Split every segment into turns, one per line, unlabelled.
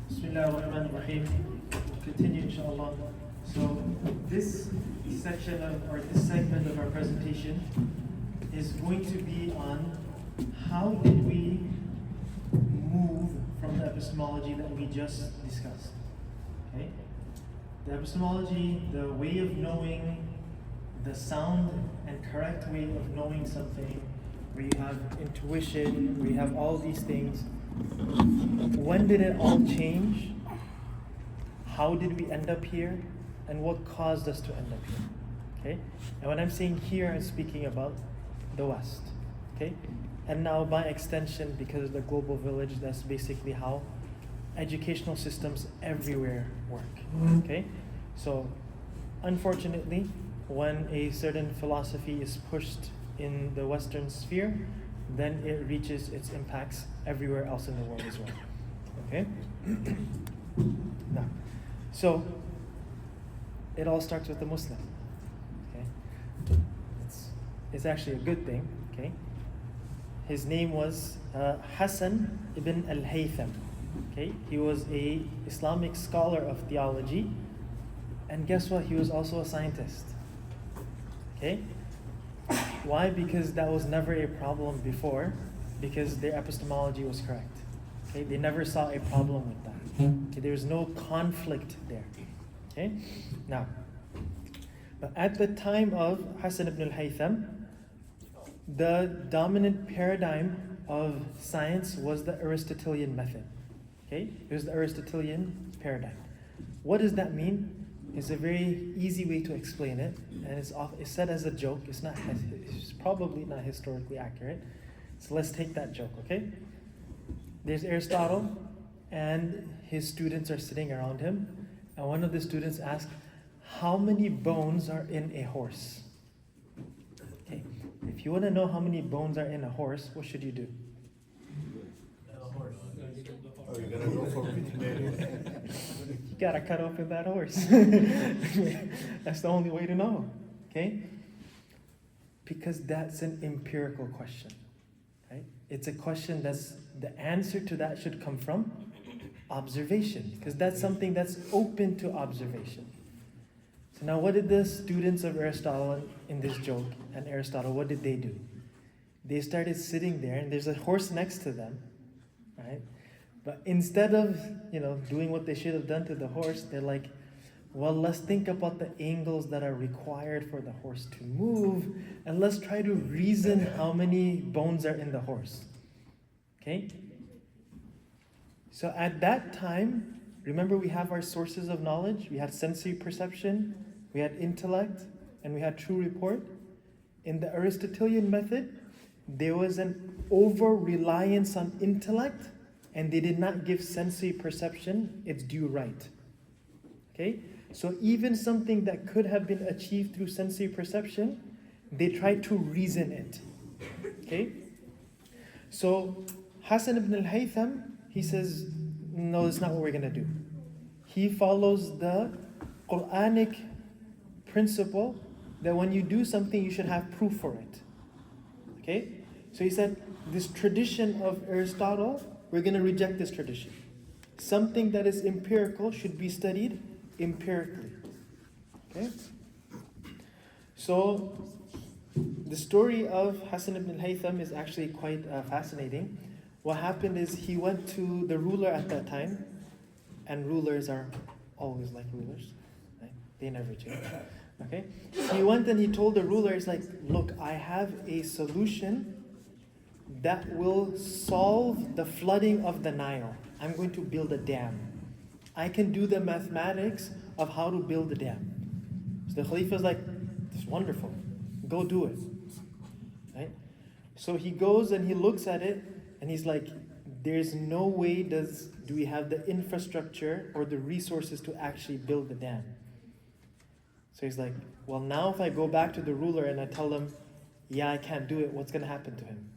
Bismillah ar-Rahman ar-Rahim. We'll continue inshallah. So this section or this segment of our presentation is going to be on how did we move from the epistemology that we just discussed. Okay? The epistemology, the way of knowing, the sound and correct way of knowing something, where you have intuition, where you have all these things. When did it all change? How did we end up here? And what caused us to end up here? Okay? And when I'm saying here, I'm speaking about the West. Okay? And now by extension, because of the global village, that's basically how educational systems everywhere work. Okay? So unfortunately, when a certain philosophy is pushed in the Western sphere, then it reaches its impacts everywhere else in the world as well. Okay? Now, so it all starts with the Muslim. Okay? It's actually a good thing. Okay? His name was Hassan ibn al-Haytham. Okay? He was a Islamic scholar of theology, and guess what? He was also a scientist. Okay? Why? Because that was never a problem before, because their epistemology was correct. Okay? They never saw a problem with that. Okay? There was no conflict there. Okay? Now, but at the time of Hassan ibn al-Haytham, the dominant paradigm of science was the Aristotelian method. Okay? It was the Aristotelian paradigm. What does that mean? It's a very easy way to explain it, and it's said as a joke. It's probably not historically accurate. So let's take that joke, okay? There's Aristotle, and his students are sitting around him, and one of the students asks, how many bones are in a horse? Okay. If you want to know how many bones are in a horse, what should you do?
Oh, you're gonna go for veterinarian?
You gotta cut open that horse. That's the only way to know. Okay? Because that's an empirical question. Right? It's a question that's the answer to that should come from observation, because that's something that's open to observation. So now what did the students of Aristotle in this joke and Aristotle, what did they do? They started sitting there, and there's a horse next to them, right? But instead of, doing what they should have done to the horse, they're like, well, let's think about the angles that are required for the horse to move, and let's try to reason how many bones are in the horse. Okay? So at that time, remember we have our sources of knowledge. We had sensory perception, we had intellect, and we had true report. In the Aristotelian method, there was an over-reliance on intellect, and they did not give sensory perception its due right. Okay? So even something that could have been achieved through sensory perception, they tried to reason it. Okay? So Hassan ibn al-Haytham, he says, no, that's not what we're going to do. He follows the Quranic principle that when you do something, you should have proof for it. Okay? So he said, this tradition of Aristotle, we're going to reject this tradition. Something that is empirical should be studied empirically. Okay? So the story of Hassan ibn al-Haytham is actually quite fascinating. What happened is he went to the ruler at that time, and rulers are always like rulers. Right? They never change. Okay? He went and he told the ruler, he's like, look, I have a solution that will solve the flooding of the Nile. I'm going to build a dam. I can do the mathematics of how to build a dam. So the Khalifa is like, it's wonderful. Go do it. Right? So he goes and he looks at it, and he's like, there's no way do we have the infrastructure or the resources to actually build the dam. So he's like, well, now if I go back to the ruler and I tell him, yeah, I can't do it, what's going to happen to him?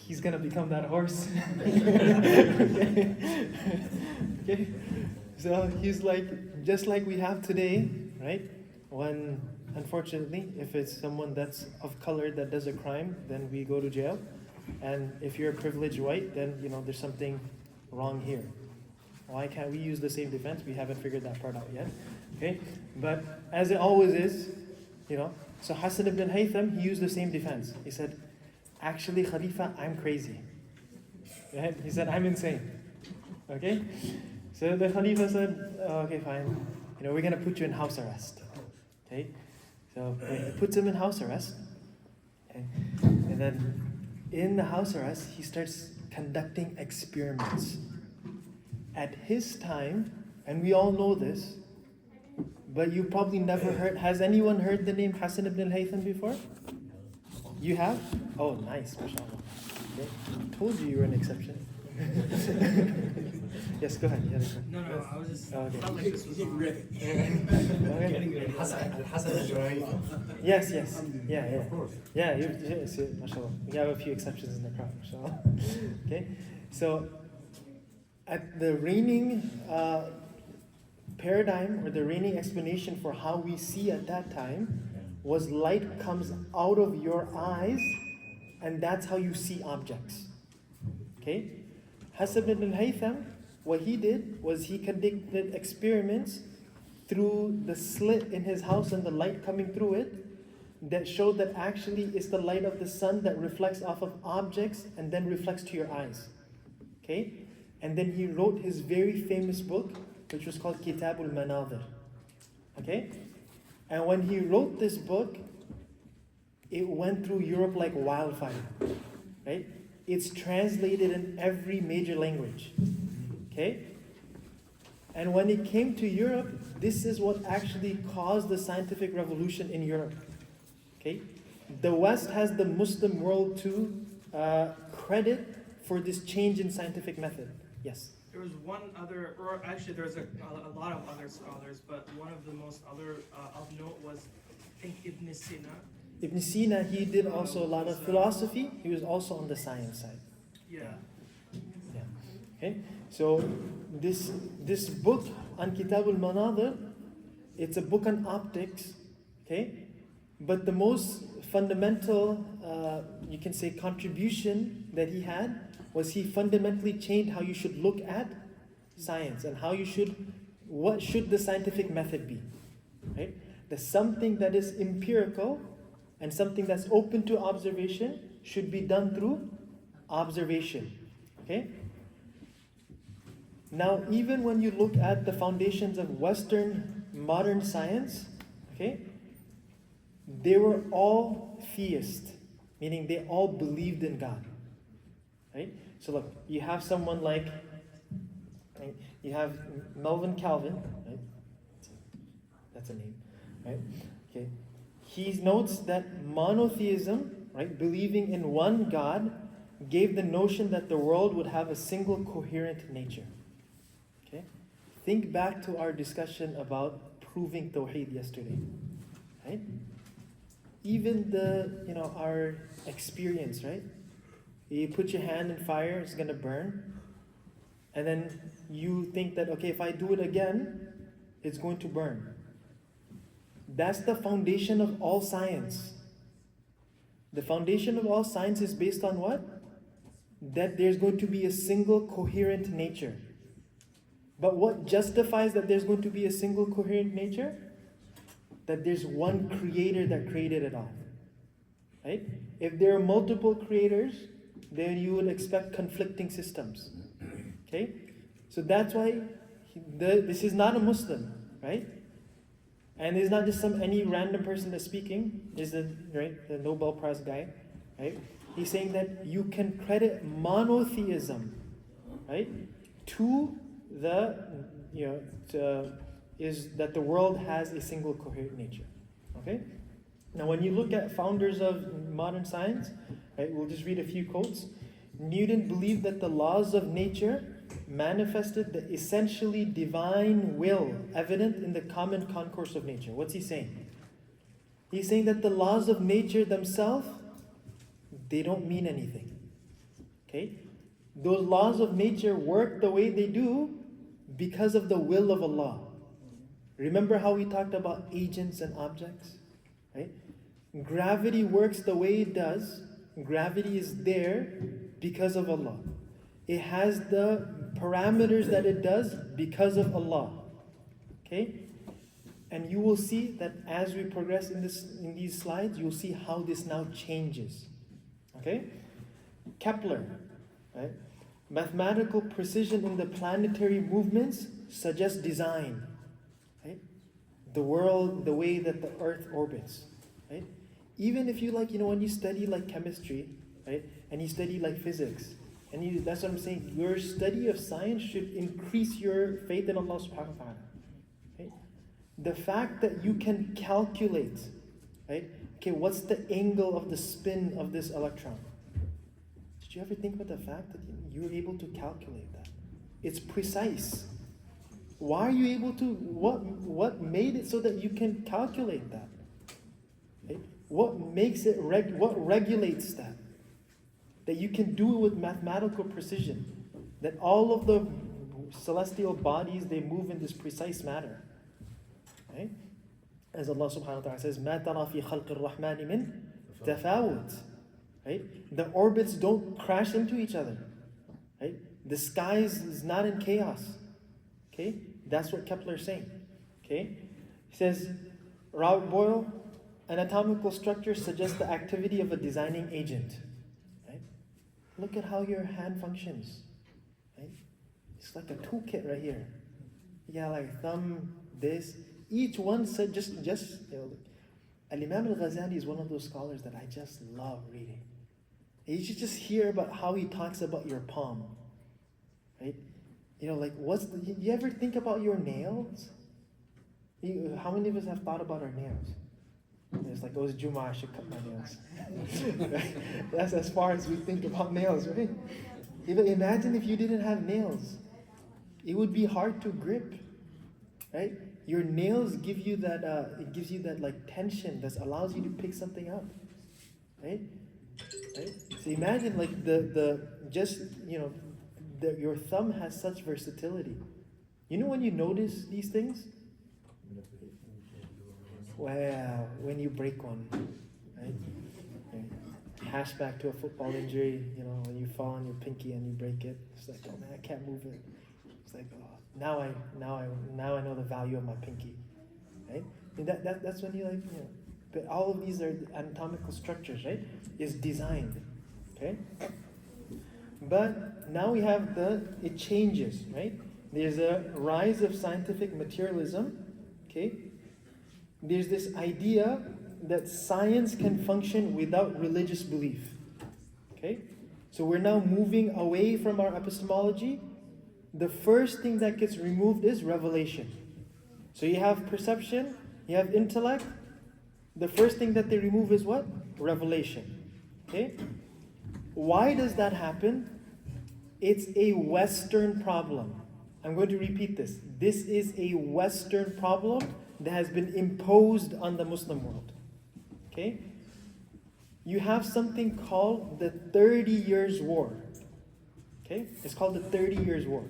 He's going to become that horse. Okay? So he's like, just like we have today, right? When, unfortunately, if it's someone that's of color that does a crime, then we go to jail. And if you're a privileged white, then there's something wrong here. Why can't we use the same defense? We haven't figured that part out yet. Okay? But as it always is, so Hassan ibn Haytham, he used the same defense. He said, actually, Khalifa, I'm crazy. Right? He said, I'm insane. Okay? So the Khalifa said, oh, okay, fine. We're going to put you in house arrest. Okay? So he puts him in house arrest. Okay? And then in the house arrest, he starts conducting experiments. At his time, and we all know this, but you probably never heard, has anyone heard the name Hassan ibn al-Haytham before? You have? Oh, nice, mashallah. Okay. Told you were an exception. Yes, go ahead.
No, I was just
okay.
felt like this was on.
Okay.
Hassan.
Yes. Yeah.
Of course.
Yeah, mashallah. We have a few exceptions in the crowd, mashallah. Okay, so at the reigning paradigm, or the reigning explanation for how we see at that time, was light comes out of your eyes, and that's how you see objects. Okay? Hassan ibn al-Haytham, what he did was he conducted experiments through the slit in his house and the light coming through it, that showed that actually it's the light of the sun that reflects off of objects and then reflects to your eyes. Okay? And then he wrote his very famous book, which was called Kitabul Manadir. Okay? And when he wrote this book, it went through Europe like wildfire. Right? It's translated in every major language. Okay? And when it came to Europe, this is what actually caused the scientific revolution in Europe. Okay? The West has the Muslim world to credit for this change in scientific method. Yes?
There was one other, or actually there's a lot of other scholars, but one of the most other of note was, I think, Ibn Sina.
Ibn Sina, he did also a lot of philosophy. He was also on the science side.
Yeah.
Okay? So this book on Kitabul Manadir, it's a book on optics. Okay? But the most fundamental, you can say, contribution that he had was he fundamentally changed how you should look at science and what should the scientific method be. Right? There's something that is empirical and something that's open to observation should be done through observation. Okay? Now, even when you look at the foundations of Western modern science, okay, they were all theist, meaning they all believed in God. Right? So look, you have someone like, right, you have Melvin Calvin, right? That's a name, right? Okay. He notes that monotheism, right, believing in one God, gave the notion that the world would have a single coherent nature. Okay? Think back to our discussion about proving Tawheed yesterday. Right? Even our experience, right? You put your hand in fire, it's gonna burn. And then you think that, okay, if I do it again, it's going to burn. That's the foundation of all science. The foundation of all science is based on what? That there's going to be a single coherent nature. But what justifies that there's going to be a single coherent nature? That there's one creator that created it all. Right? If there are multiple creators, then you would expect conflicting systems. Okay? So that's why this is not a Muslim, right? And it's not just any random person that's speaking. Is the Nobel Prize guy, right? He's saying that you can credit monotheism, right, to is that the world has a single coherent nature. Okay? Now, when you look at founders of modern science, right, we'll just read a few quotes. Newton believed that the laws of nature manifested the essentially divine will evident in the common concourse of nature. What's he saying? He's saying that the laws of nature themselves, they don't mean anything. Okay? Those laws of nature work the way they do because of the will of Allah. Remember how we talked about agents and objects? Right? Gravity works the way it does gravity is there because of Allah. It has the parameters that it does because of Allah. Okay? And you will see that as we progress in these slides, you'll see how this now changes. Okay? Kepler, right? Mathematical precision in the planetary movements suggests design. Right? The world, the way that the Earth orbits. Right? Even if you when you study like chemistry, right? And you study like physics, and that's what I'm saying, your study of science should increase your faith in Allah subhanahu wa ta'ala. Right? The fact that you can calculate, right? Okay, what's the angle of the spin of this electron? Did you ever think about the fact that you're able to calculate that? It's precise. Why are you able to, what made it so that you can calculate that? Right? What makes it, what regulates that? That you can do it with mathematical precision. That all of the celestial bodies, they move in this precise manner. Right? As Allah subhanahu wa ta'ala says, مَا تَرَى فِي خَلْقِ الرَّحْمَنِ مِنْ تَفَاوُتٍ. Right? The orbits don't crash into each other. Right? The sky is not in chaos. Okay? That's what Kepler is saying. Okay? He says, Robert Boyle, anatomical structure suggests the activity of a designing agent. Right? Look at how your hand functions. Right? It's like a toolkit right here. You got like thumb, this. Each one said Al-Imam al-Ghazali is one of those scholars that I just love reading. You should just hear about how he talks about your palm. Right? You ever think about your nails? How many of us have thought about our nails? It's like, it's Jummah, I should cut my nails. Right? That's as far as we think about nails, right? Imagine if you didn't have nails. It would be hard to grip, right? Your nails give you that, it gives you that like tension that allows you to pick something up, right? Right? So imagine like your thumb has such versatility. You know when you notice these things? Wow, when you break one, right? Hashback to a football injury, when you fall on your pinky and you break it. It's like, oh man, I can't move it. It's like, oh, now I know the value of my pinky, right? And that's when you but all of these are anatomical structures, right? Is designed, okay? But now we have it changes, right? There's a rise of scientific materialism, okay? There's this idea that science can function without religious belief, okay? So we're now moving away from our epistemology. The first thing that gets removed is revelation. So you have perception, you have intellect. The first thing that they remove is what? Revelation. Okay? Why does that happen? It's a Western problem. I'm going to repeat this. This is a Western problem that has been imposed on the Muslim world. Okay? You have something called the 30 Years' War. Okay? It's called the 30 Years' War.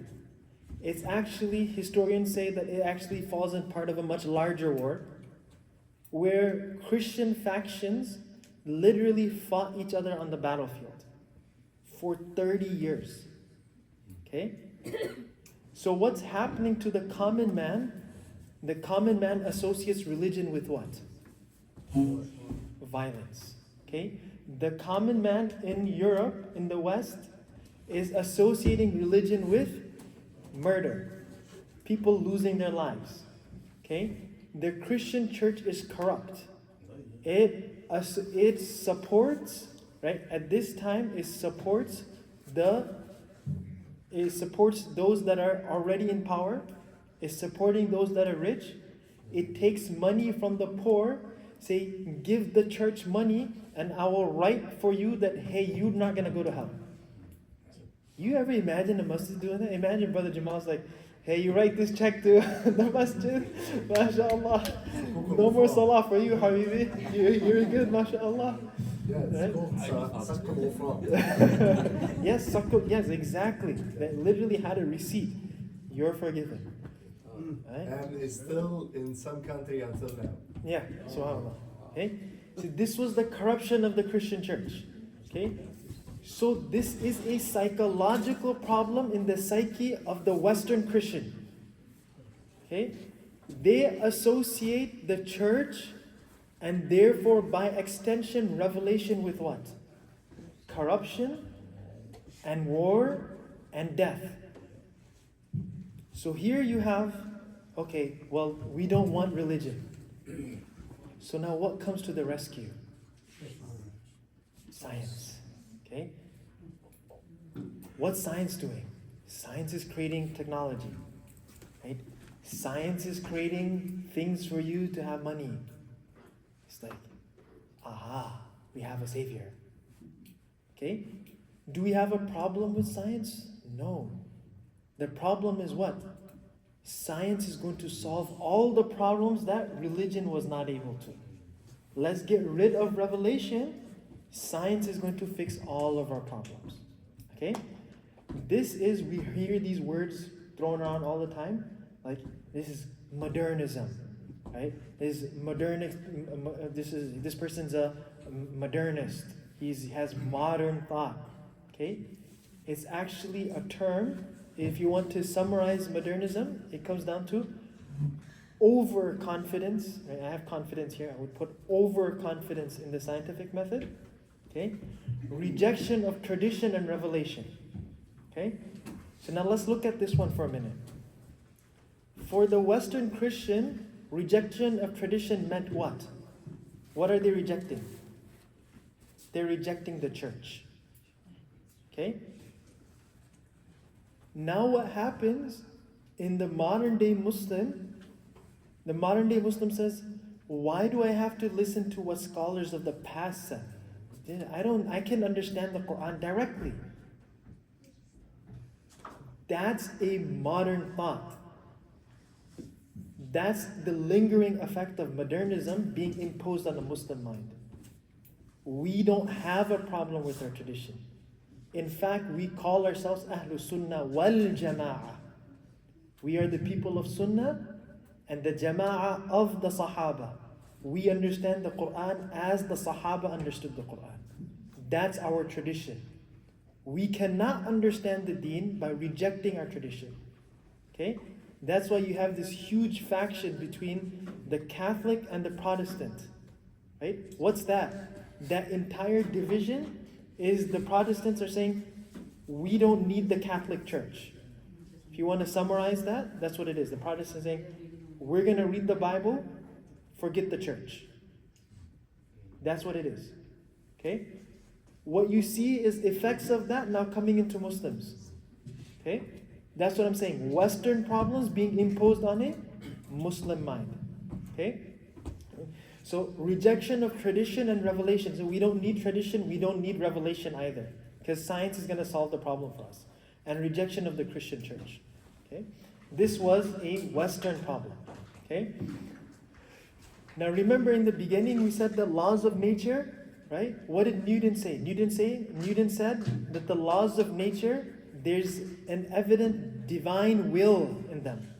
It's actually, historians say that it actually falls in part of a much larger war where Christian factions literally fought each other on the battlefield for 30 years. Okay? So what's happening to the common man? The common man associates religion with what? Violence. Okay? The common man in Europe, in the West, is associating religion with murder. People losing their lives. Okay? The Christian church is corrupt. It supports, right? At this time, it supports those that are already in power. It's supporting those that are rich. It takes money from the poor. Say, give the church money and I will write for you that, hey, you're not going to go to hell. You ever imagine a masjid doing that? Imagine Brother Jamal's like, hey, you write this check to the masjid, mashallah. No more salah for you, Habibi. You're good, mashallah.
Yeah, it's called
Yes, exactly. They literally had a receipt. You're forgiven. Right?
And it's still in some country until now.
Yeah, subhanAllah. Okay? So this was the corruption of the Christian church. Okay? Okay? So this is a psychological problem in the psyche of the Western Christian. Okay? They associate the church and therefore by extension revelation with what? Corruption and war and death. So here you have, okay, well, we don't want religion. So now what comes to the rescue? Science. Okay? What's science doing? Science is creating technology. Right? Science is creating things for you to have money. It's like, aha, we have a savior. Okay? Do we have a problem with science? No. The problem is what? Science is going to solve all the problems that religion was not able to. Let's get rid of revelation. Science is going to fix all of our problems. Okay? This is, we hear these words thrown around all the time. Like, this is modernism. Right? This person's a modernist. He has modern thought. Okay? It's actually a term. If you want to summarize modernism, it comes down to overconfidence. Right? I have confidence here. I would put overconfidence in the scientific method. Okay? Rejection of tradition and revelation. Okay? So now let's look at this one for a minute. For the Western Christian, rejection of tradition meant what? What are they rejecting? They're rejecting the church. Okay? Now what happens in the modern day Muslim says, why do I have to listen to what scholars of the past said? I can understand the Quran directly. That's a modern thought. That's the lingering effect of modernism being imposed on the Muslim mind. We don't have a problem with our tradition. In fact, we call ourselves Ahlul Sunnah wal Jama'ah. We are the people of Sunnah and the Jama'ah of the Sahaba. We understand the Quran as the Sahaba understood the Quran. That's our tradition. We cannot understand the deen by rejecting our tradition. Okay? That's why you have this huge faction between the Catholic and the Protestant. Right? What's that? That entire division is the Protestants are saying, we don't need the Catholic Church. If you want to summarize that, that's what it is. The Protestants are saying, we're going to read the Bible, forget the church. That's what it is. Okay? What you see is effects of that now coming into Muslims. Okay? That's what I'm saying. Western problems being imposed on a Muslim mind. Okay? So rejection of tradition and revelation. So we don't need tradition, we don't need revelation either. Because science is going to solve the problem for us. And rejection of the Christian church. Okay? This was a Western problem. Okay? Now remember in the beginning we said the laws of nature, right? What did Newton say? Newton said that the laws of nature, there's an evident divine will in them.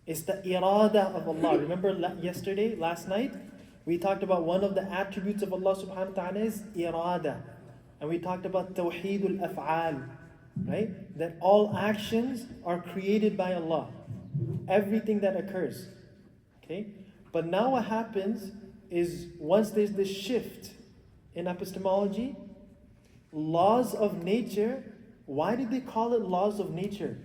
It's the irada of Allah. Remember last night, we talked about one of the attributes of Allah subhanahu wa ta'ala is irada. And we talked about tawheedul af'al, right? That all actions are created by Allah. Everything that occurs. Okay? But now what happens is once there's this shift in epistemology, laws of nature, why did they call it laws of nature?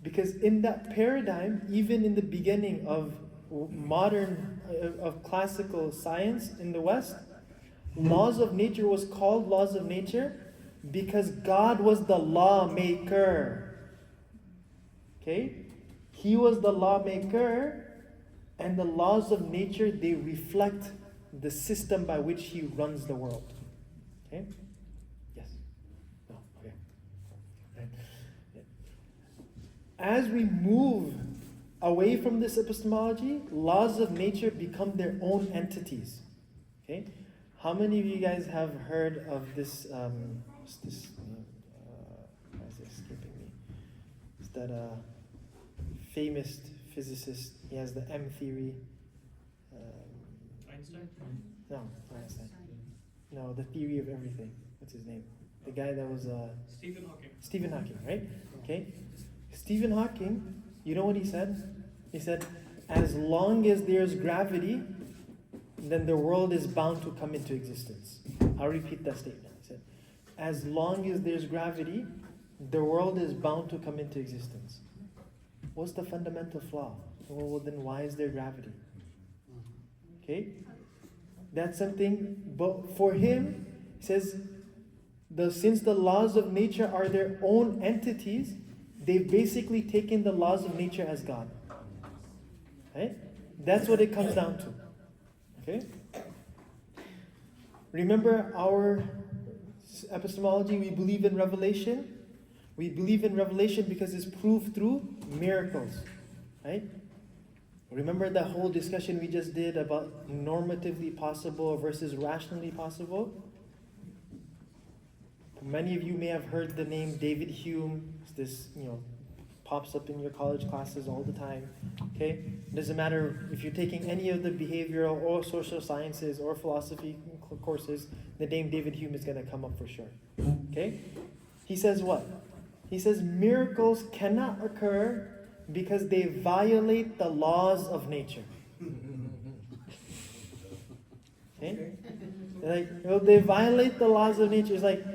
Because in that paradigm, even in the beginning of of classical science in the West, laws of nature was called laws of nature because God was the lawmaker. Okay? He was the lawmaker, and the laws of nature, they reflect the system by which He runs the world. Okay? Yes? No? Okay. Right. As we move away from this epistemology, laws of nature become their own entities. Okay? How many of you guys have heard of this, why is it escaping me? It's that famous physicist, he has the M theory.
Einstein?
No, not Einstein. No, the theory of everything. What's his name? The guy that was
Stephen Hawking.
Stephen Hawking, right? Okay. Stephen Hawking, you know what he said? He said, as long as there's gravity, then the world is bound to come into existence. I'll repeat that statement. He said, as long as there's gravity, the world is bound to come into existence. What's the fundamental flaw? Well, then why is there gravity? Okay? That's something, but for him, he says, since the laws of nature are their own entities, they've basically taken the laws of nature as God. Right? That's what it comes down to. Okay? Remember our epistemology, we believe in revelation. We believe in revelation because it's proved through miracles. Right? Remember that whole discussion we just did about normatively possible versus rationally possible? Many of you may have heard the name David Hume. It's this, pops up in your college classes all the time. Okay? It doesn't matter if you're taking any of the behavioral or social sciences or philosophy courses, the name David Hume is going to come up for sure. Okay? He says what? He says miracles cannot occur because they violate the laws of nature. Okay? Like, they violate the laws of nature. It's like,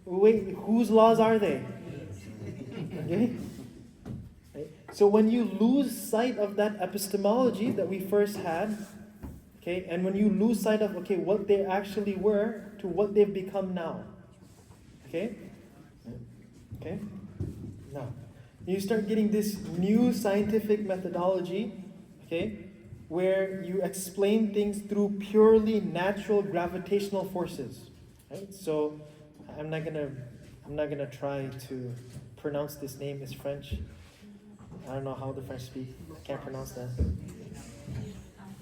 wait, whose laws are they? Okay? Right? So when you lose sight of that epistemology that we first had, okay, and when you lose sight of, okay, what they actually were to what they've become now, okay? Okay? Now, you start getting this new scientific methodology, okay, where you explain things through purely natural gravitational forces, right? So, I'm not gonna try to pronounce this name. It's French. I don't know how the French speak. I can't pronounce that.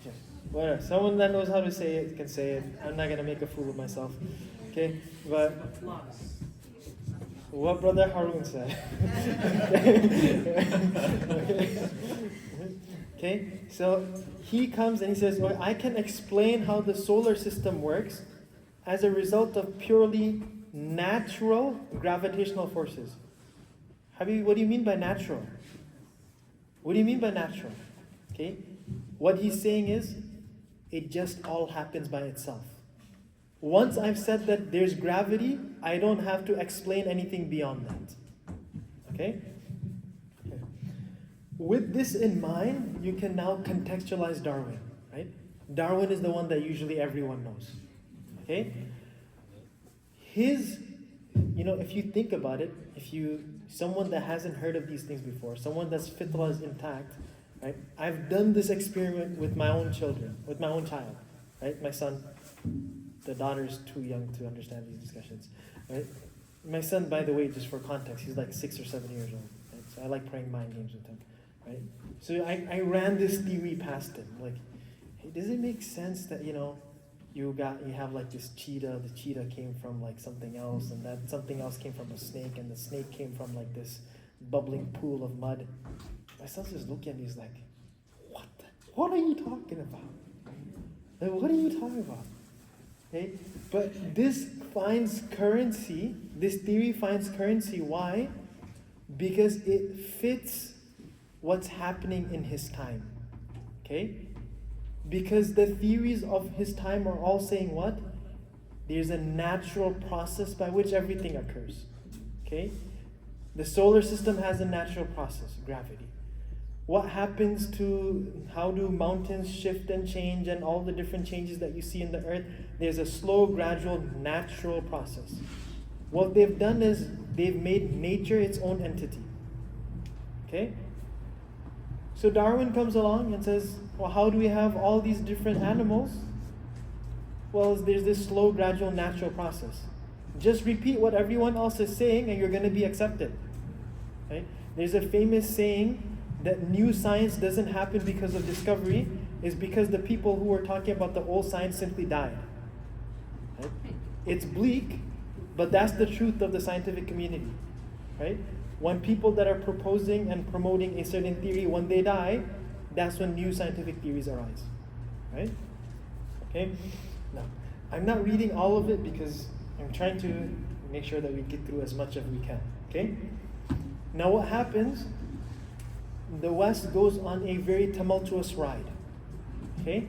Okay. Whatever. Someone that knows how to say it can say it. I'm not gonna make a fool of myself. Okay, but what Brother Harun said. Okay, so he comes and he says, well, I can explain how the solar system works as a result of purely natural gravitational forces. Habibi, what do you mean by natural? What do you mean by natural? Okay, what he's saying is, it just all happens by itself. Once I've said that there's gravity, I don't have to explain anything beyond that. Okay? With this in mind, you can now contextualize Darwin, right? Darwin is the one that usually everyone knows. Okay? If you think about it, someone that hasn't heard of these things before, someone that's fitrah is intact, right? I've done this experiment with my own children, with my own child, right? My son. The daughter's too young to understand these discussions, right? My son, by the way, just for context, he's like 6 or 7 years old, right? So I like playing mind games with him, right? So I ran this theory past him, like, hey, does it make sense that, you have like this cheetah, the cheetah came from like something else, and that something else came from a snake, and the snake came from like this bubbling pool of mud. My son's just looking at me, he's like, what are you talking about? Like, what are you talking about? Okay? But this theory finds currency. Why? Because it fits what's happening in his time. Okay? Because the theories of his time are all saying what? There's a natural process by which everything occurs. Okay? The solar system has a natural process, gravity. What happens how do mountains shift and change and all the different changes that you see in the earth? There's a slow, gradual, natural process. What they've done is they've made nature its own entity. Okay? So Darwin comes along and says, well, how do we have all these different animals? Well, there's this slow, gradual, natural process. Just repeat what everyone else is saying and you're going to be accepted. Right? There's a famous saying that new science doesn't happen because of discovery, is because the people who were talking about the old science simply died. Right? It's bleak, but that's the truth of the scientific community. Right? When people that are proposing and promoting a certain theory, when they die, that's when new scientific theories arise. Right? Okay? Now, I'm not reading all of it because I'm trying to make sure that we get through as much as we can. Okay? Now what happens? The West goes on a very tumultuous ride. Okay?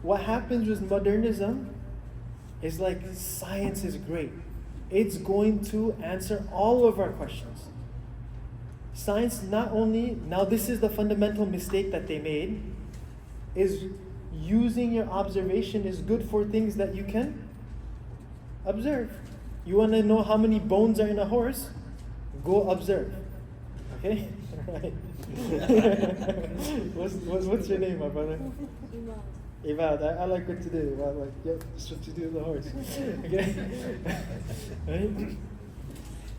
What happens with modernism is like science is great. It's going to answer all of our questions. Science not only, now this is the fundamental mistake that they made, is using your observation is good for things that you can observe. You want to know how many bones are in a horse? Go observe. Okay? Right. what's your name, my brother? Ibad. I like what to do. I like, yep, that's what you do with the horse. Okay? Right?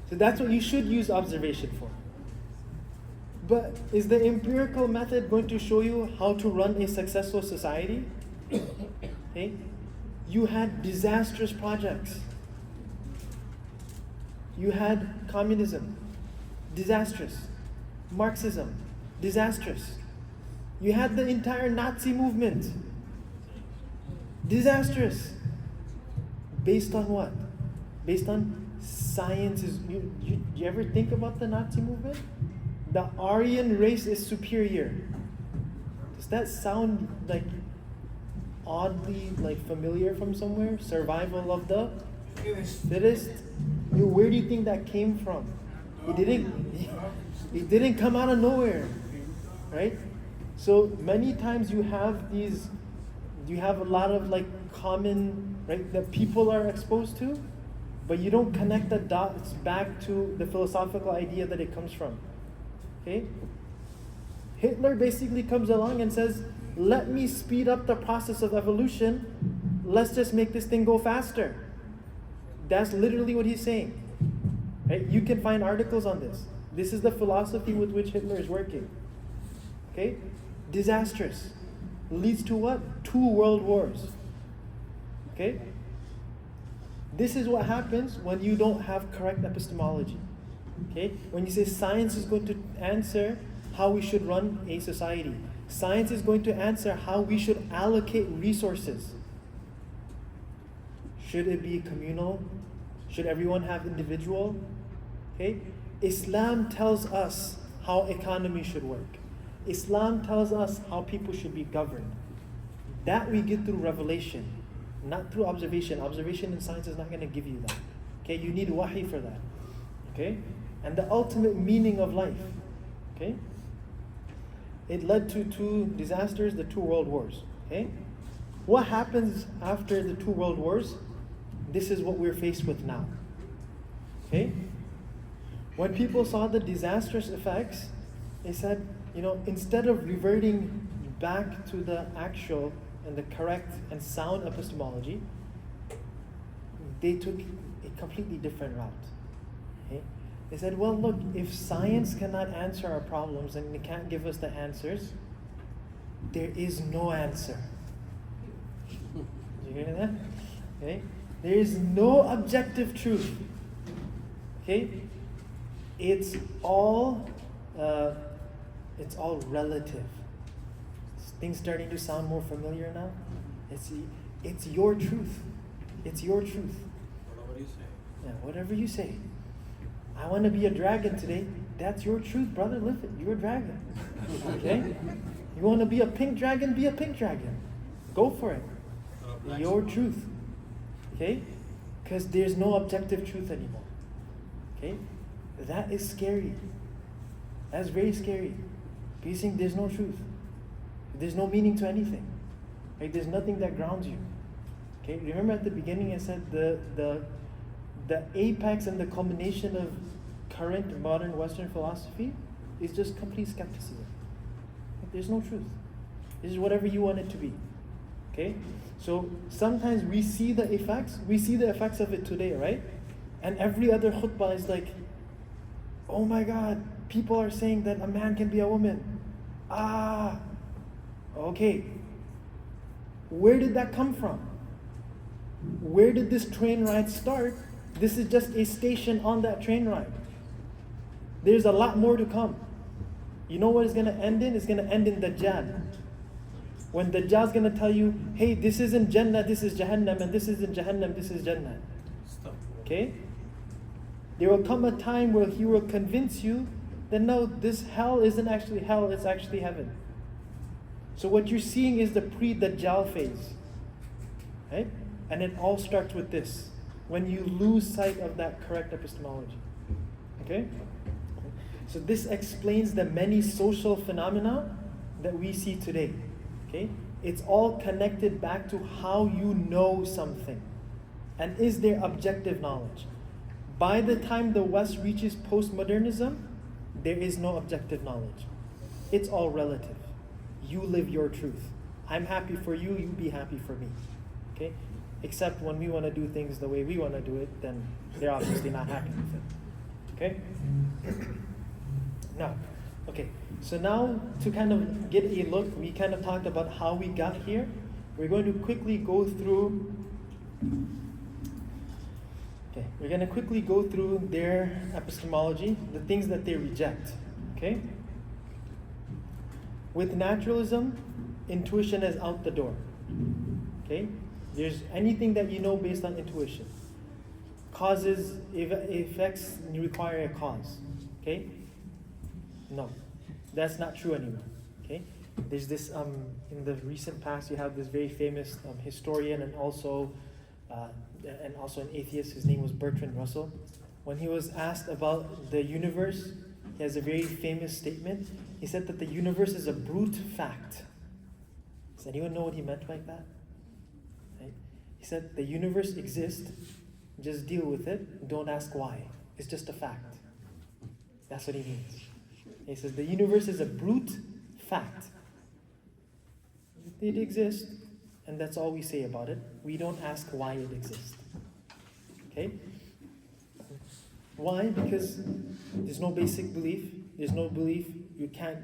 So that's what you should use observation for. But is the empirical method going to show you how to run a successful society? Okay? You had disastrous projects. You had communism, disastrous. Marxism, disastrous. You had the entire Nazi movement, disastrous. Based on what? Based on sciences. You ever think about the Nazi movement? The Aryan race is superior. Does that sound like oddly like familiar from somewhere? Survival of the fittest. Where do you think that came from? It didn't come out of nowhere, right? So many times you have a lot of like common, right, that people are exposed to, but you don't connect the dots back to the philosophical idea that it comes from. Okay? Hitler basically comes along and says, let me speed up the process of evolution. Let's just make this thing go faster. That's literally what he's saying. Right? You can find articles on this. This is the philosophy with which Hitler is working. Okay? Disastrous. Leads to what? 2 world wars. Okay? This is what happens when you don't have correct epistemology. Okay? When you say science is going to answer how we should run a society. Science is going to answer how we should allocate resources. Should it be communal? Should everyone have individual? Okay? Islam tells us how economy should work. Islam tells us how people should be governed. That we get through revelation, not through observation. Observation in science is not going to give you that. Okay? You need wahi for that. Okay? And the ultimate meaning of life. Okay? It led to 2 disasters, the 2 world wars. Okay? What happens after the 2 world wars? This is what we're faced with now. Okay? When people saw the disastrous effects, they said, instead of reverting back to the actual and the correct and sound epistemology, they took a completely different route. Okay? They said, well, look, if science cannot answer our problems and it can't give us the answers, there is no answer. Did you hear that? Okay? There is no objective truth. Okay? It's all relative. Things starting to sound more familiar now. It's your truth. It's your truth.
Whatever you say.
Yeah, whatever you say. I want to be a dragon today. That's your truth, brother. Live it. You're a dragon. Okay? You want to be a pink dragon? Be a pink dragon. Go for it. Your truth. Okay? Because there's no objective truth anymore. Okay? That is scary. That's very scary. Because you think there's no truth. There's no meaning to anything. Right? There's nothing that grounds you. Okay? Remember at the beginning I said the apex and the culmination of current modern Western philosophy is just complete skepticism. There's no truth. This is whatever you want it to be. Okay? So sometimes we see the effects of it today, right? And every other khutbah is like, oh my God, people are saying that a man can be a woman. Okay. Where did that come from? Where did this train ride start? This is just a station on that train ride. There's a lot more to come. You know what it's going to end in? It's going to end in Dajjal. When Dajjal's going to tell you, hey, this isn't Jannah, this is Jahannam, and this isn't Jahannam, this is Jannah.
Stop.
Okay? There will come a time where he will convince you that no, this hell isn't actually hell, it's actually heaven. So what you're seeing is the pre-Dajjal phase. Right? And it all starts with this. When you lose sight of that correct epistemology. Okay? So this explains the many social phenomena that we see today. Okay? It's all connected back to how you know something. And is there objective knowledge? By the time the West reaches postmodernism, there is no objective knowledge. It's all relative. You live your truth. I'm happy for you, you be happy for me. Okay? Except when we want to do things the way we want to do it, then they're obviously not happy with it. Okay? Now, okay. So now to kind of get a look, we kind of talked about how we got here. We're going to quickly go through we're going to quickly go through their epistemology, the things that they reject. Okay? With naturalism, intuition is out the door. Okay? There's anything that you know based on intuition. Causes, effects require a cause. Okay? No. That's not true anymore. Okay? There's this, in the recent past, you have this very famous historian and also an atheist. His name was Bertrand Russell. When he was asked about the universe, he has a very famous statement. He said that the universe is a brute fact. Does anyone know what he meant by that? Right? He said the universe exists, just deal with it, don't ask why. It's just a fact. That's what he means. He says the universe is a brute fact. It exists, and that's all we say about it. We don't ask why it exists. Okay? Why? Because there's no basic belief. There's no belief you can't,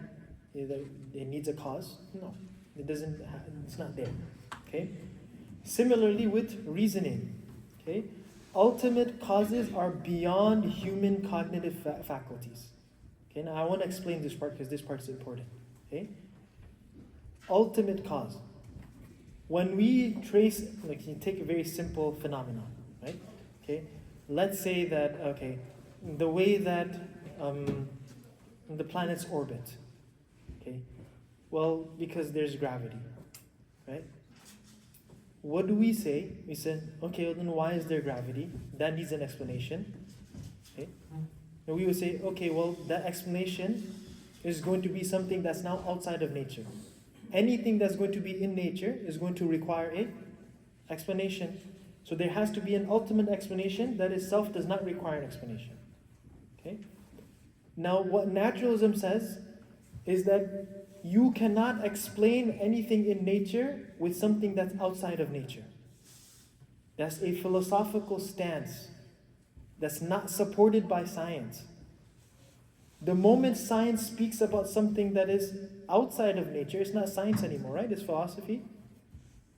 it needs a cause. No, it doesn't, it's not there. Okay? Similarly with reasoning. Okay? Ultimate causes are beyond human cognitive faculties. Okay, now I want to explain this part because this part is important. Okay? Ultimate cause. When we trace, like you take a very simple phenomenon, right? Okay? Let's say that, okay, the way that the planets orbit. Okay? Well, because there's gravity, right? What do we say? We said, okay, well then why is there gravity? That needs an explanation. Okay? And we would say, okay, well that explanation is going to be something that's now outside of nature. Anything that's going to be in nature is going to require an explanation. So there has to be an ultimate explanation that itself does not require an explanation. Okay? Now what naturalism says is that you cannot explain anything in nature with something that's outside of nature. That's a philosophical stance that's not supported by science. The moment science speaks about something that is outside of nature, it's not science anymore, right? It's philosophy.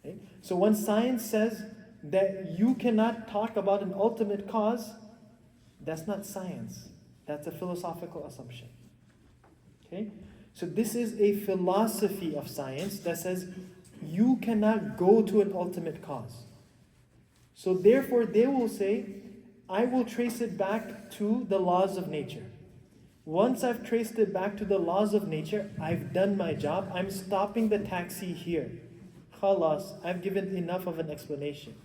Okay? So when science says that you cannot talk about an ultimate cause, that's not science. That's a philosophical assumption. Okay? So this is a philosophy of science that says you cannot go to an ultimate cause. So therefore they will say, I will trace it back to the laws of nature. Once I've traced it back to the laws of nature, I've done my job. I'm stopping the taxi here. Khalas, I've given enough of an explanation.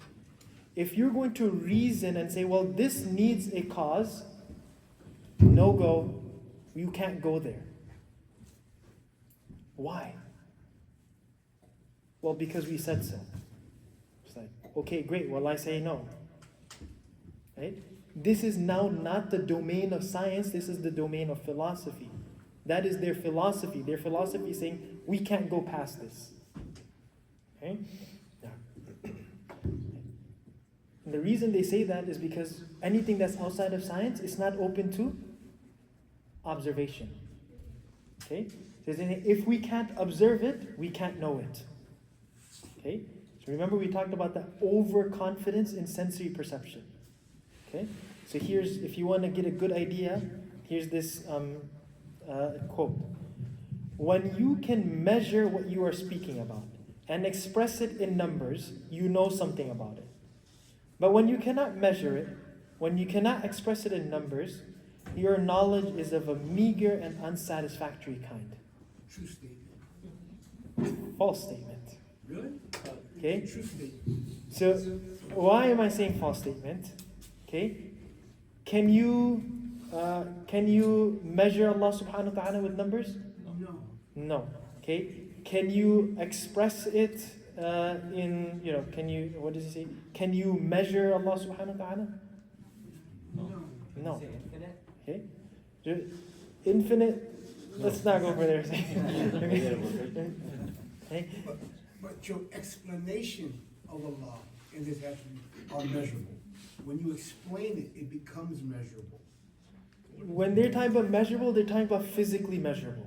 If you're going to reason and say, well, this needs a cause, no go, you can't go there. Why? Well, because we said so. It's like, okay, great, well, I say no. Right? This is now not the domain of science, this is the domain of philosophy. That is their philosophy. Their philosophy is saying, we can't go past this. Okay? Yeah. And the reason they say that is because anything that's outside of science is not open to observation. Okay? So if we can't observe it, we can't know it. Okay? So remember we talked about the overconfidence in sensory perception. Okay? So here's, if you want to get a good idea, here's this quote. When you can measure what you are speaking about, and express it in numbers, you know something about it. But when you cannot measure it, when you cannot express it in numbers, your knowledge is of a meager and unsatisfactory kind.
True statement.
False statement.
Really?
Okay?
True statement.
So, why am I saying false statement? Okay? Can you measure Allah subhanahu wa ta'ala with numbers?
No.
No. Okay? Can you express it can you, what does he say? Can you measure Allah subhanahu wa ta'ala?
No.
No. Okay? Infinite, let's not go over there. Okay?
But your explanation of Allah and His attributes are measurable. When you explain it, it becomes measurable.
When they're talking about measurable, they're talking about physically measurable.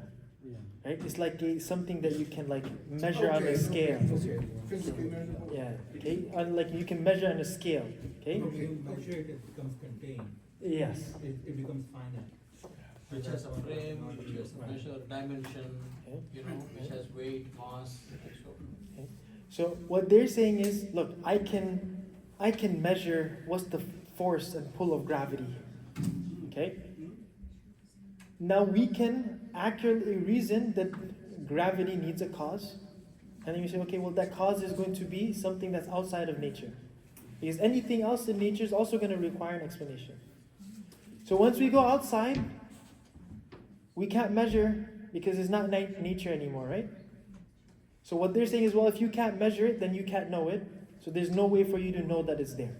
Right? It's like something that you can measure on a scale.
Okay. Physically measurable.
Yeah. Okay. Like you can measure on a scale. Okay.
When you measure it, it becomes contained.
Yes.
It becomes finite.
Which has a frame, which has a measure, dimension,
Okay.
which has weight, mass, and so on.
Okay. So what they're saying is, look, I can measure what's the force and pull of gravity. Okay. Now we can accurately reason that gravity needs a cause. And then you say, okay, well that cause is going to be something that's outside of nature. Because anything else in nature is also going to require an explanation. So once we go outside, we can't measure because it's not nature anymore, right? So what they're saying is, well, if you can't measure it, then you can't know it. So there's no way for you to know that it's there.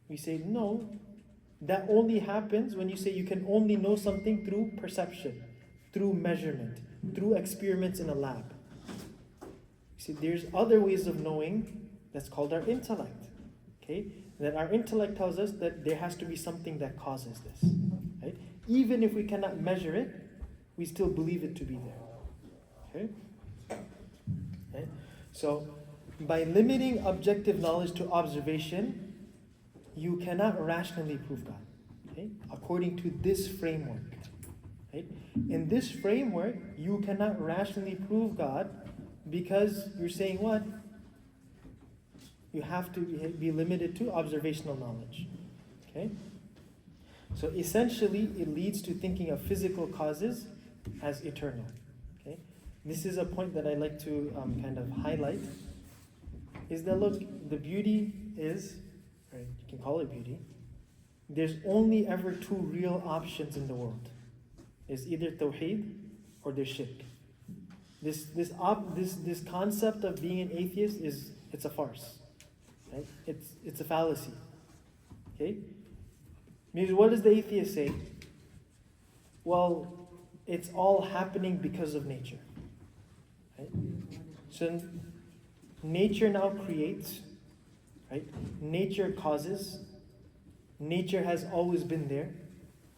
We say, no, that only happens when you say you can only know something through perception, through measurement, through experiments in a lab. See, there's other ways of knowing that's called our intellect. Okay? That our intellect tells us that there has to be something that causes this. Right? Even if we cannot measure it, we still believe it to be there. Okay? So, by limiting objective knowledge to observation, you cannot rationally prove God. Okay? According to this framework. Right? In this framework, you cannot rationally prove God because you're saying what? You have to be limited to observational knowledge. Okay? So essentially, it leads to thinking of physical causes as eternal. Okay? This is a point that I like to kind of highlight. Is that, look, the beauty is, or you can call it beauty, there's only ever two real options in the world. It's either tawheed or there's shirk. This concept of being an atheist it's a farce. Right? It's a fallacy. Okay? Because what does the atheist say? Well, it's all happening because of nature. Right? So nature now creates, right? Nature causes. Nature has always been there,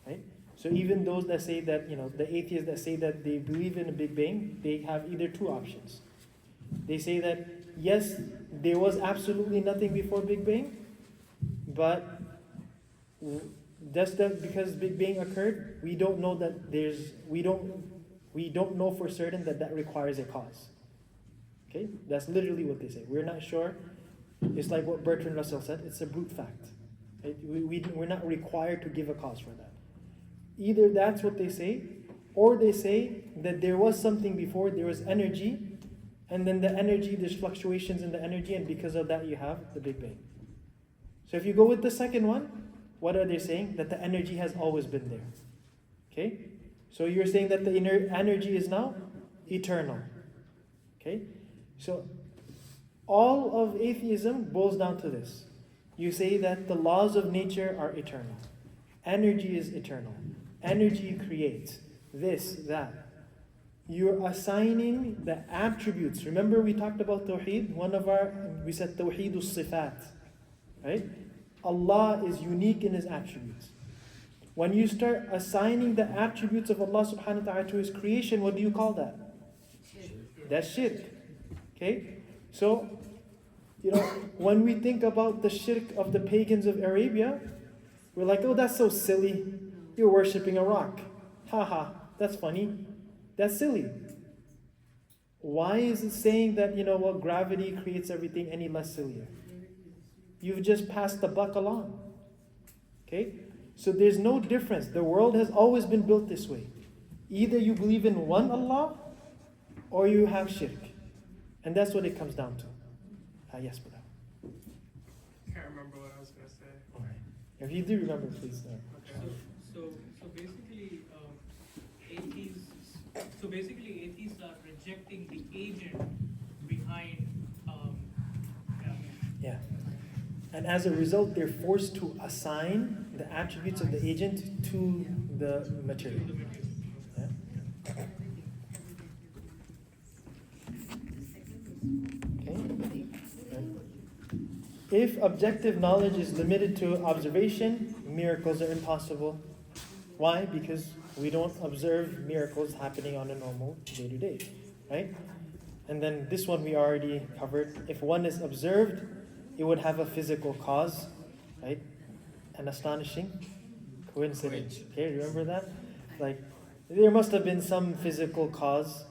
right? So even those that say that, the atheists that say that they believe in a Big Bang, they have either two options. They say that, yes, there was absolutely nothing before Big Bang, but just that because Big Bang occurred, we don't know that we don't know for certain that requires a cause. Okay? That's literally what they say. We're not sure. It's like what Bertrand Russell said, it's a brute fact. Right? We're not required to give a cause for that. Either that's what they say, or they say that there was something before, there was energy, and then the energy, there's fluctuations in the energy, and because of that you have the Big Bang. So if you go with the second one, what are they saying? That the energy has always been there. Okay? So you're saying that the inner energy is now eternal. Okay? So all of atheism boils down to this. You say that the laws of nature are eternal. Energy is eternal. Energy creates this, that. You're assigning the attributes. Remember we talked about Tawheed? We said Tawheed al-Sifat. Right? Allah is unique in His attributes. When you start assigning the attributes of Allah subhanahu wa ta'ala to His creation, what do you call that? That's shirk. Okay? So, when we think about the shirk of the pagans of Arabia, we're like, oh, that's so silly. You're worshipping a rock. Haha, that's funny. That's silly. Why is it saying that, gravity creates everything any less sillier? You've just passed the buck along. Okay? So there's no difference. The world has always been built this way. Either you believe in one Allah or you have shirk. And that's what it comes down to. Yes, brother.
Can't remember what I was gonna say.
All right. If you do remember, please.
Okay.
So basically, atheists are rejecting the agent behind.
Yeah. And as a result, they're forced to assign the attributes of the agent to the material. Yeah. Okay. If objective knowledge is limited to observation, miracles are impossible. Why? Because we don't observe miracles happening on a normal day-to-day, right? And then this one we already covered. If one is observed, it would have a physical cause, right? An astonishing coincidence. Okay, remember that? Like, there must have been some physical cause.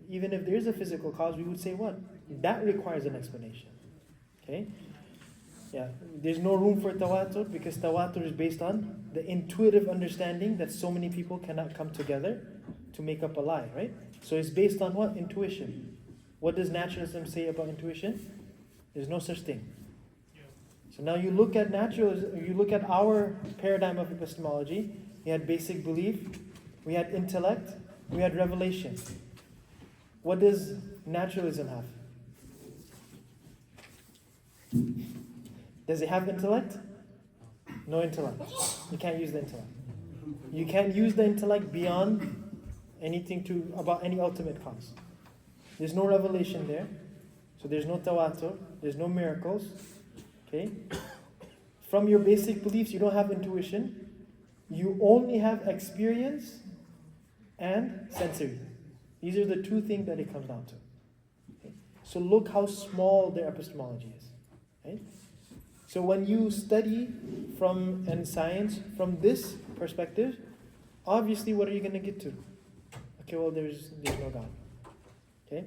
Even if there is a physical cause, we would say what? That requires an explanation. Okay? Yeah, there's no room for tawatur because tawatur is based on the intuitive understanding that so many people cannot come together to make up a lie, right? So it's based on what? Intuition. What does naturalism say about intuition? There's no such thing. So now you look at naturalism, you look at our paradigm of epistemology, we had basic belief, we had intellect, we had revelation. What does naturalism have? Does it have intellect? No intellect. You can't use the intellect. You can't use the intellect beyond anything about any ultimate cause. There's no revelation there. So there's no tawatur. There's no miracles. Okay? From your basic beliefs, you don't have intuition. You only have experience and sensory. These are the two things that it comes down to. Okay? So look how small their epistemology is. Right? So when you study and science from this perspective, obviously what are you going to get to? Okay, well there's no God. Okay?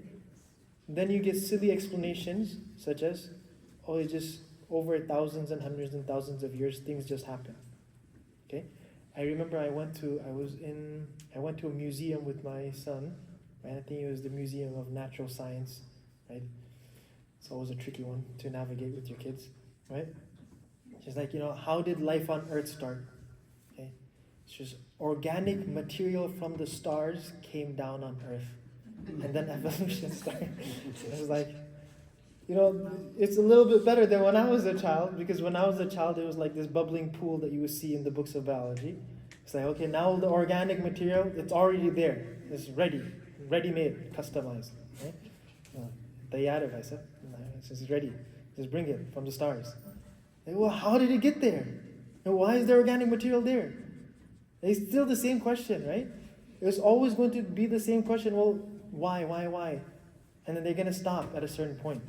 Then you get silly explanations such as, oh, it's just over thousands and hundreds and thousands of years, things just happen. Okay? I remember I went to a museum with my son, right? I think it was the Museum of Natural Science, right? It's always a tricky one to navigate with your kids, right? She's like, how did life on Earth start? Okay? It's just organic material from the stars came down on Earth. And then evolution started. I was like, it's a little bit better than when I was a child, because when I was a child, it was like this bubbling pool that you would see in the books of biology. It's like, okay, now the organic material, it's already there. It's ready-made, customized. Right? Tayyar hai sir. It's ready. Just bring it from the stars. Like, well, how did it get there? And why is the organic material there? It's still the same question, right? It's always going to be the same question. Well, why? And then they're going to stop at a certain point.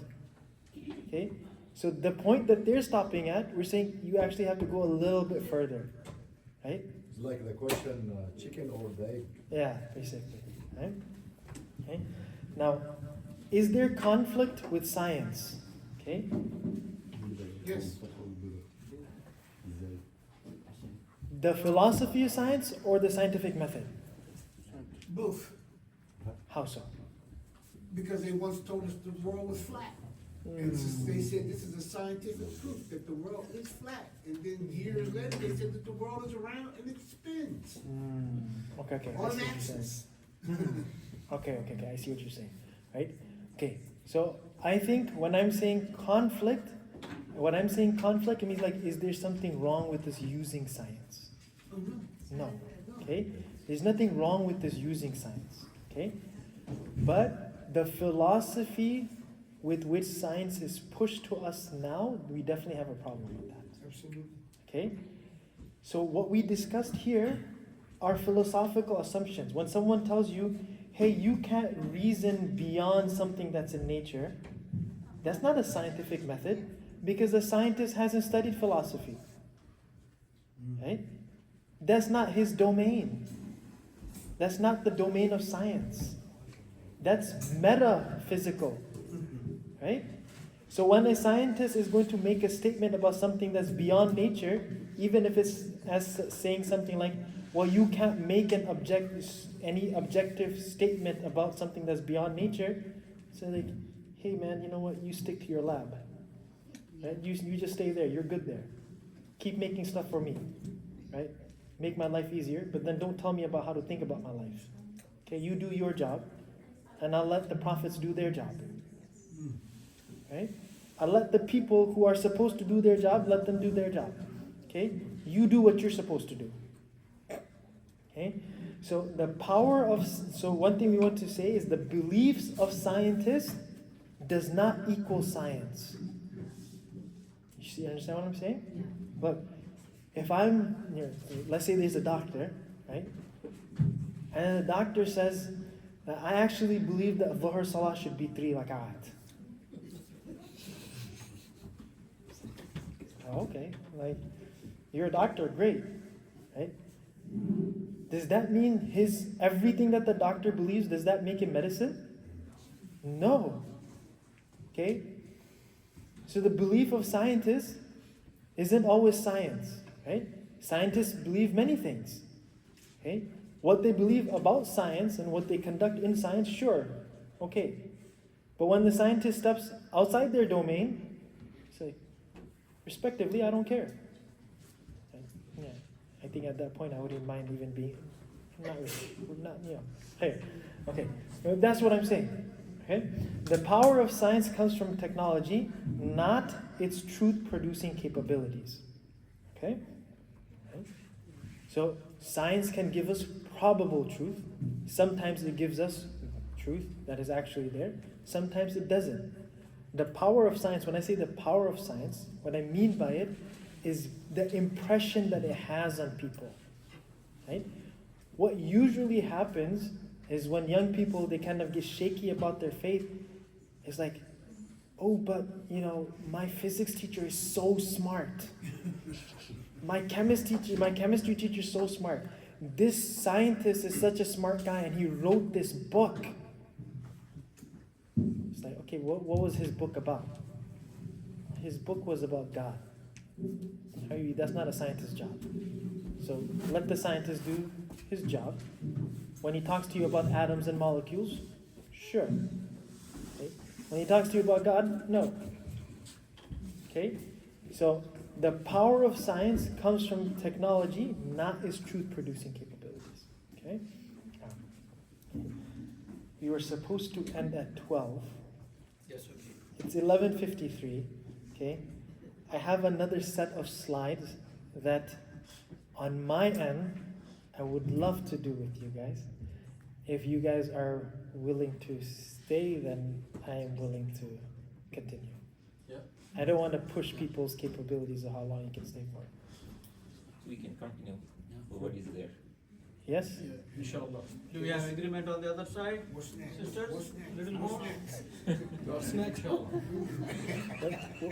Okay? So the point that they're stopping at, we're saying you actually have to go a little bit further. Right?
It's like the question, chicken or the egg.
Yeah, basically. Right? Okay? Now, is there conflict with science? Okay?
Yes.
The philosophy of science or the scientific method?
Both.
How so?
Because they once told us the world was flat. And they said this is a scientific proof that the world is flat. And then years later they said that the world is round and it spins.
Okay. I
On
see what
an
you're
axis.
saying. Okay. I see what you're saying. Right? Okay. So I think when I'm saying conflict, it means like, is there something wrong with us using science? No. Okay? There's nothing wrong with us using science. Okay? But the philosophy with which science is pushed to us now, we definitely have a problem with that.
Absolutely.
Okay? So what we discussed here are philosophical assumptions. When someone tells you, hey, you can't reason beyond something that's in nature, that's not a scientific method, because the scientist hasn't studied philosophy. Right? That's not his domain. That's not the domain of science. That's metaphysical, right? So when a scientist is going to make a statement about something that's beyond nature, even if it's as saying something like, well, you can't make any objective statement about something that's beyond nature. So like, hey man, you know what? You stick to your lab. Right? You just stay there. You're good there. Keep making stuff for me, right? Make my life easier, but then don't tell me about how to think about my life. Okay, you do your job, and I'll let the prophets do their job. Right? I'll let the people who are supposed to do their job, let them do their job. Okay? You do what you're supposed to do. Okay? So one thing we want to say is the beliefs of scientists does not equal science. You understand what I'm saying? Look, if let's say there's a doctor, right? And the doctor says that I actually believe that Dhuhr Salah should be 3 rak'at. Okay, like, you're a doctor, great, right? Does that mean everything that the doctor believes, does that make him medicine? No. Okay? So the belief of scientists isn't always science, right? Scientists believe many things. Okay? What they believe about science and what they conduct in science, sure, okay. But when the scientist steps outside their domain, say, respectively, I don't care. Yeah, I think at that point I wouldn't mind even being, hey, okay. That's what I'm saying. Okay? The power of science comes from technology, not its truth-producing capabilities. Okay? Right? So science can give us probable truth. Sometimes it gives us truth that is actually there. Sometimes it doesn't. The power of science, when I say the power of science, what I mean by it is the impression that it has on people. Right? What usually happens is when young people, they kind of get shaky about their faith, it's like, oh, but, my physics teacher is so smart. My chemistry teacher is so smart. This scientist is such a smart guy and he wrote this book. It's like, okay, what was his book about? His book was about God. That's not a scientist's job. So let the scientist do his job. When he talks to you about atoms and molecules, sure. Okay? When he talks to you about God, no. Okay? So the power of science comes from technology, not its truth-producing capabilities. Okay? We were supposed to end at 12.
Yes, okay.
It's 11:53. Okay? I have another set of slides that on my end I would love to do with you guys. If you guys are willing to stay, then I am willing to continue.
Yeah.
I don't want to push people's capabilities of how long you can stay for.
We can continue for what is there.
Yes?
Inshallah. Do we have agreement on the other side?
What's next?
Sisters?
What's next?
Little
What's
more?
next?
What's next?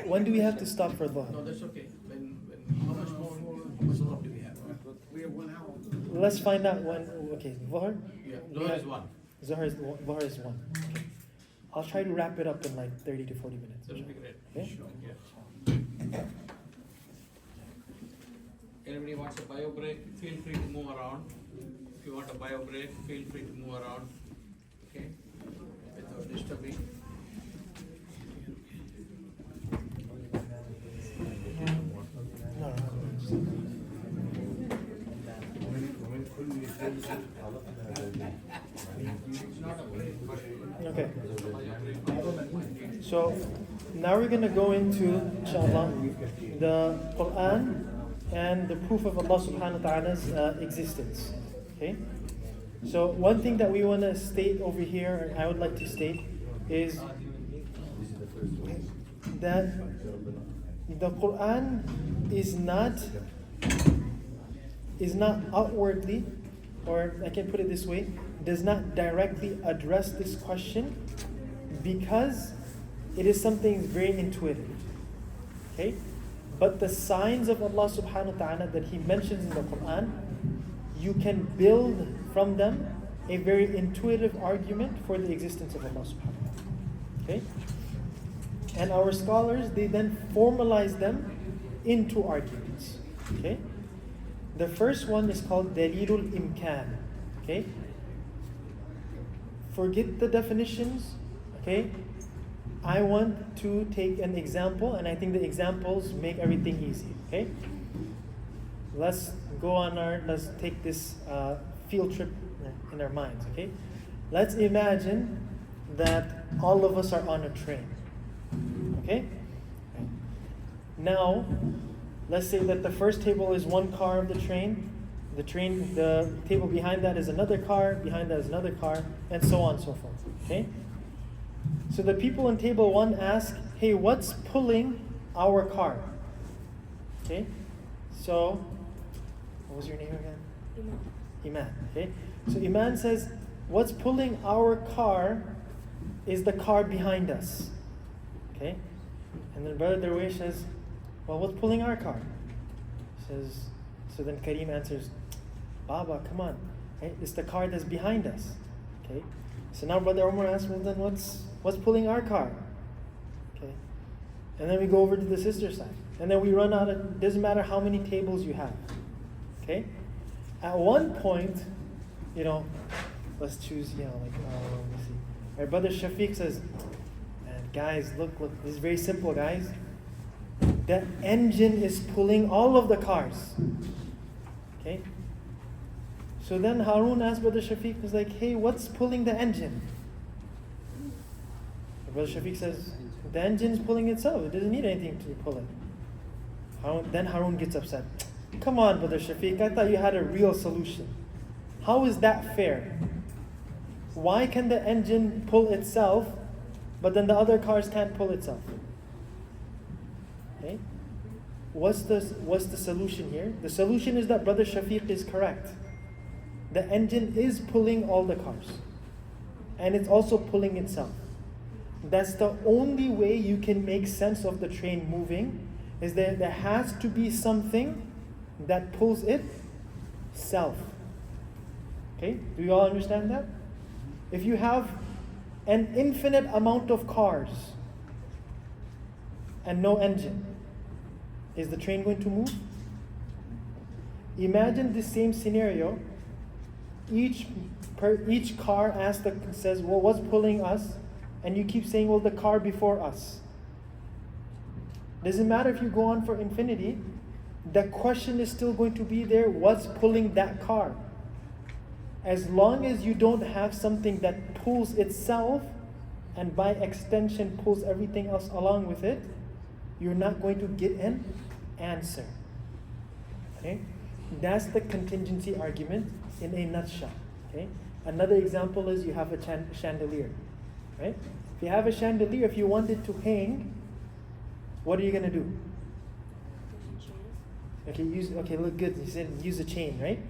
When do we have to stop for Dhuhr?
No, that's okay. How much more do we have?
We have 1 hour.
Let's find out when. Okay, Dhuhr?
Yeah, Dhuhr is one.
Dhuhr is 1. Okay. I'll try to wrap it up in like 30 to 40 minutes.
That would be great.
Okay?
Yeah. Anybody wants a bio break, feel free to move around. If you want a bio break, feel free to move around. Okay? Without disturbing.
Okay. So now we're going to go into, inshallah, the Quran and the proof of Allah subhanahu wa ta'ala's existence. Okay? So one thing that we want to state over here, and I would like to state, is that the Quran is not outwardly, or I can put it this way, does not directly address this question because it is something very intuitive. Okay? But the signs of Allah subhanahu wa ta'ala that He mentions in the Quran, you can build from them a very intuitive argument for the existence of Allah subhanahu wa ta'ala. Okay? And our scholars, they then formalize them into arguments. Okay? The first one is called Dalilul Imkan. Okay? Forget the definitions. Okay? I want to take an example, and I think the examples make everything easy. Okay? Let's take this field trip in our minds. Okay? Let's imagine that all of us are on a train. Okay? Now, let's say that the first table is one car of the train. The table behind that is another car, behind that is another car, and so on and so forth. Okay? So the people in table 1 ask, hey, what's pulling our car? Okay? So, what was your name again? Iman. Okay? So Iman says, what's pulling our car is the car behind us. Okay? And then Brother Darwish says, well, what's pulling our car? Says, so then Kareem answers, Baba, come on. Right? It's the car that's behind us. Okay? So now Brother Omar asks, well then what's pulling our car? Okay? And then we go over to the sister side. And then we run out of, doesn't matter how many tables you have. Okay? At one point, let's choose, let me see. Our Brother Shafiq says, man, guys, look, this is very simple, guys. The engine is pulling all of the cars. Okay? So then Harun asked Brother Shafiq, was like, hey, what's pulling the engine? And Brother Shafiq says, the engine's pulling itself. It doesn't need anything to pull it. Then Harun gets upset. Come on, Brother Shafiq, I thought you had a real solution. How is that fair? Why can the engine pull itself, but then the other cars can't pull itself? Okay? What's the solution here? The solution is that Brother Shafiq is correct. The engine is pulling all the cars. And it's also pulling itself. That's the only way you can make sense of the train moving, is that there has to be something that pulls itself. Okay? Do you all understand that? If you have an infinite amount of cars and no engine, is the train going to move? Imagine the same scenario. Each car says, well, what's pulling us? And you keep saying, well, the car before us. Doesn't matter if you go on for infinity, the question is still going to be there, what's pulling that car? As long as you don't have something that pulls itself, and by extension pulls everything else along with it, you're not going to get an answer. Okay? That's the contingency argument in a nutshell. Okay? Another example is you have a chandelier. Right? If you have a chandelier, if you want it to hang, what are you going to do? Okay, look good. You said use a chain, right?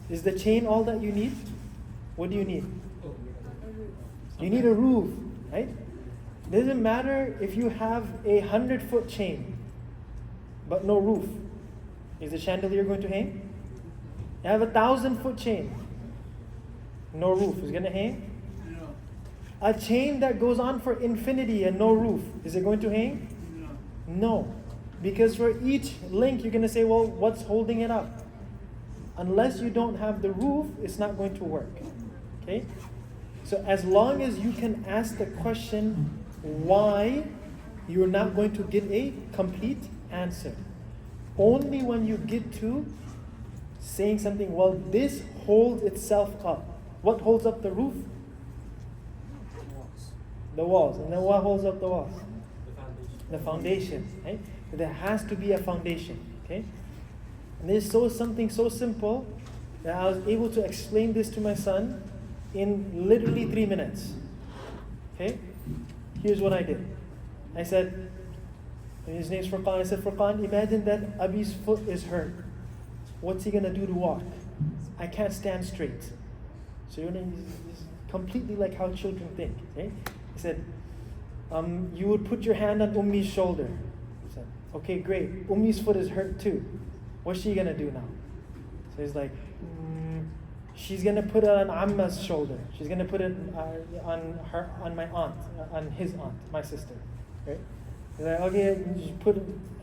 Is the chain all that you need? What do you need? You need a roof, right? Doesn't matter if you have 100-foot chain, but no roof. Is the chandelier going to hang? You have 1,000-foot chain, no roof. Is it going to hang?
No.
A chain that goes on for infinity and no roof, is it going to hang? No. Because for each link, you're going to say, well, what's holding it up? Unless you don't have the roof, it's not going to work. Okay? So as long as you can ask the question, why, you're not going to get a complete answer. Only when you get to saying something, well, this holds itself up. What holds up the roof? The walls. And then what holds up the walls? The foundation. Right? There has to be a foundation. Okay? And this is something so simple that I was able to explain this to my son in literally 3 minutes. Okay? Here's what I did. I said, his name's Furqan. I said, Furqan, imagine that Abi's foot is hurt. What's he gonna do to walk? I can't stand straight. So you're completely like how children think. Okay? He said, you would put your hand on Ummi's shoulder. I said, okay, great. Ummi's foot is hurt too. What's she gonna do now? So he's like, she's gonna put it on Amma's shoulder. She's gonna put it on my aunt, on his aunt, my sister, right? He's like, okay,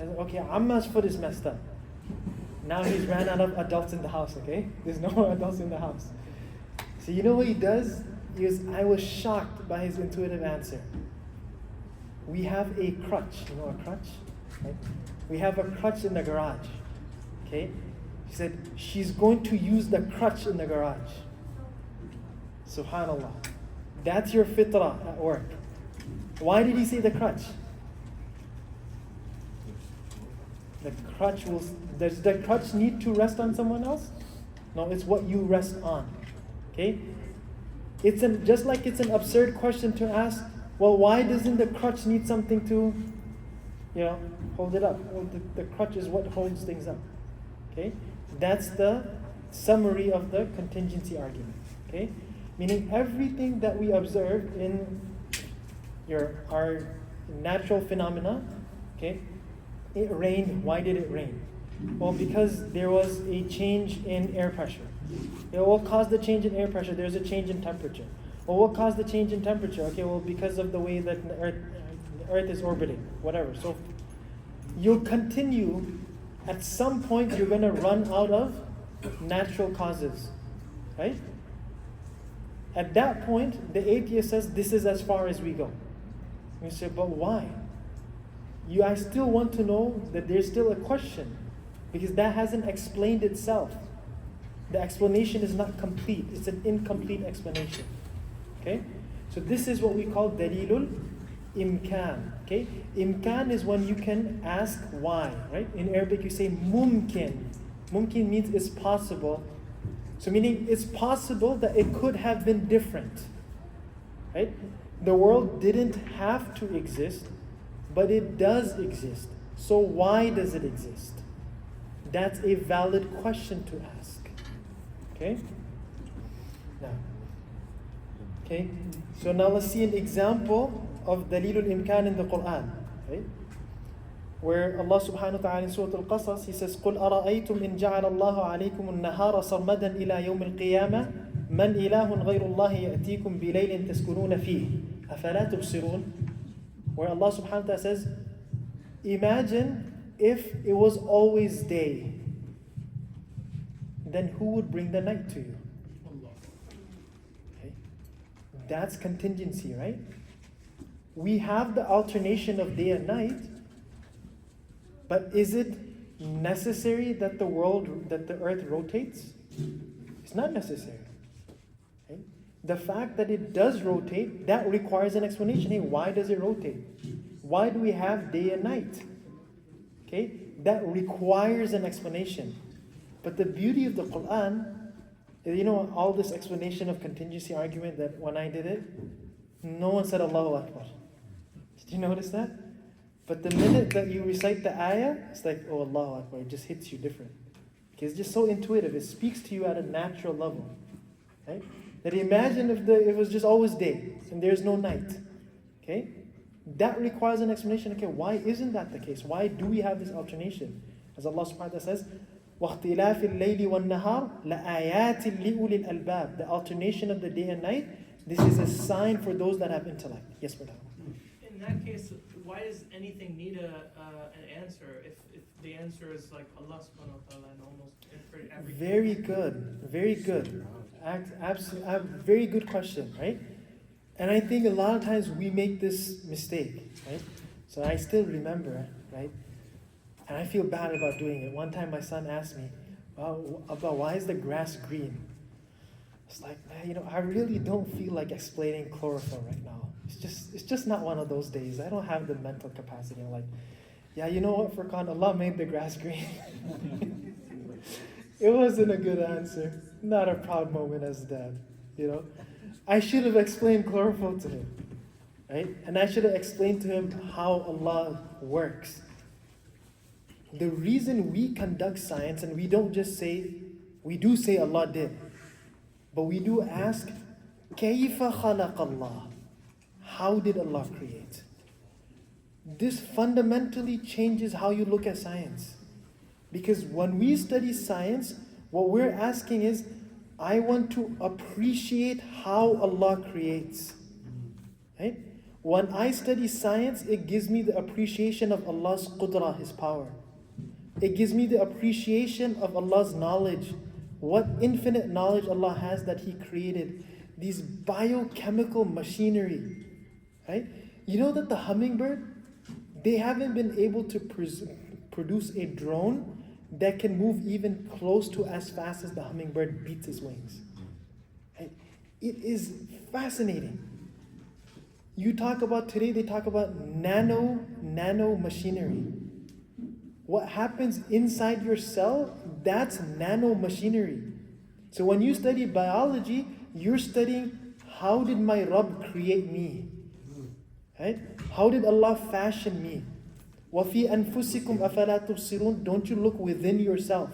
okay, Amma's foot is messed up. Now he's ran out of adults in the house, okay? There's no more adults in the house. So you know what he does? I was shocked by his intuitive answer. We have a crutch, you know a crutch? Right? We have a crutch in the garage, okay? He said, she's going to use the crutch in the garage. Subhanallah. That's your fitrah at work. Why did he say the crutch? The crutch does the crutch need to rest on someone else? No, it's what you rest on. Okay? It's just like it's an absurd question to ask, well, why doesn't the crutch need something to, hold it up? Well, the crutch is what holds things up. Okay? That's the summary of the contingency argument. Okay? Meaning everything that we observe in our natural phenomena, okay? It rained. Why did it rain? Well, because there was a change in air pressure. What caused the change in air pressure? There's a change in temperature. Well, what caused the change in temperature? Okay, well, because of the way that the Earth is orbiting, whatever. So you'll continue. At some point, you're going to run out of natural causes, right? At that point, the atheist says, this is as far as we go. You say, but why? I still want to know that there's still a question, because that hasn't explained itself. The explanation is not complete. It's an incomplete explanation. Okay? So this is what we call dalilul imkan. Okay? Imkan is when you can ask why, right? In Arabic you say mumkin. Mumkin means it's possible. So meaning it's possible that it could have been different. Right? The world didn't have to exist, but it does exist. So why does it exist? That's a valid question to ask. Okay? So now let's see an example of Dalilul Imkan in the Quran. Right? Where Allah subhanahu wa ta'ala in Surah Al-Qasas, He says, قُلْ أَرَأَيْتُمْ إِنْ جَعَلَ اللَّهُ عَلَيْكُمُ النَّهَارَ صَرْمَدًا إِلَى يَوْمِ الْقِيَامَةِ مَنْ إِلَهٌ غَيْرُ اللَّهِ يَأْتِيكُمْ بِلَيْلٍ تَسْكُنُونَ فِيهِ أَفَلَا تُبْصِرُونَ. Where Allah subhanahu wa ta'ala says, imagine if it was always day, then who would bring the night to you? Okay. That's contingency, right? We have the alternation of day and night, but is it necessary that the earth rotates? It's not necessary. Okay? The fact that it does rotate, that requires an explanation. Hey, why does it rotate? Why do we have day and night? Okay? That requires an explanation. But the beauty of the Quran, all this explanation of contingency argument, that when I did it, no one said Allahu Akbar. Did you notice that? But the minute that you recite the ayah, it's like, oh, Allahu Akbar, it just hits you different. Okay, it's just so intuitive. It speaks to you at a natural level. Right? That imagine if it was just always day and there's no night. Okay? That requires an explanation. Okay, why isn't that the case? Why do we have this alternation? As Allah subhanahu wa ta'ala says, وَاخْتِلَافِ اللَّيْلِ وَالنَّهَارِ لَآيَاتٍ لِأُولِي الْأَلْبَابِ. The alternation of the day and night, this is a sign for those that have intellect. Yes, madam.
In that case, why does anything need an answer if the answer is like Allah subhanahu wa ta'ala and almost everything?
Very good. Very good. Absolutely. Very good question, right? And I think a lot of times we make this mistake, right? So I still remember, right? And I feel bad about doing it. One time my son asked me, about why is the grass green? It's like, man, I really don't feel like explaining chlorophyll right now. It's just not one of those days. I don't have the mental capacity. I'm like, yeah, you know what, Furqan, Allah made the grass green. It wasn't a good answer. Not a proud moment as dad, I should have explained chlorophyll to him, right? And I should have explained to him how Allah works. The reason we conduct science, and we don't just say, we do say Allah did, but we do ask, كَيْفَ خَلَقَ اللَّهِ? How did Allah create? This fundamentally changes how you look at science. Because when we study science, what we're asking is, I want to appreciate how Allah creates. Right? When I study science, it gives me the appreciation of Allah's qudrah, His power. It gives me the appreciation of Allah's knowledge. What infinite knowledge Allah has that He created. These biochemical machinery. Right? You know that the hummingbird, they haven't been able to produce a drone that can move even close to as fast as the hummingbird beats its wings. Right? It is fascinating. You talk about today, they talk about nano machinery. What happens inside your cell, that's nano machinery. So when you study biology, you're studying how did my Rabb create me? Right? How did Allah fashion me? وَفِي أَنفُسِكُمْ أَفَلَا تُبْصِرُونَ. Don't you look within yourself?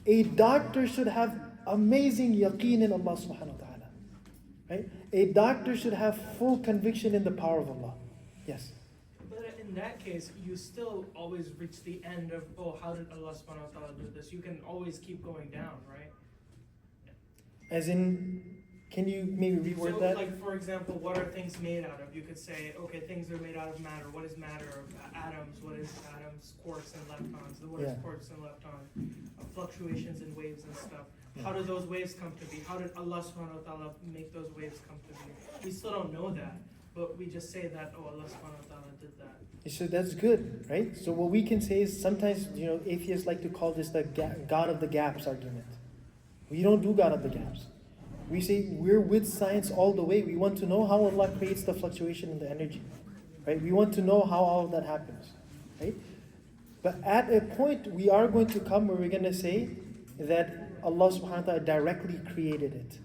A doctor should have amazing yaqeen in Allah subhanahu wa ta'ala. Right? A doctor should have full conviction in the power of Allah. Yes.
But in that case, you still always reach the end of, oh, how did Allah subhanahu wa ta'ala do this? You can always keep going down, right?
As in, can you maybe reword
So,
that?
like, for example, what are things made out of? You could say, okay, things are made out of matter. What is matter? Atoms. What is atoms? Quarks and leptons. What is
Yeah.
quarks and leptons? Fluctuations in waves and stuff. How do those waves come to be? How did Allah subhanahu wa ta'ala make those waves come to be? We still don't know that, but we just say that, oh, Allah subhanahu wa ta'ala did that.
So that's good, right? So what we can say is sometimes, atheists like to call this the God of the gaps argument. We don't do God of the gaps. We say we're with science all the way. We want to know how Allah creates the fluctuation in the energy, right? We want to know how all of that happens, right? But at a point, we are going to come where we're going to say that Allah subhanahu wa ta'ala directly created it,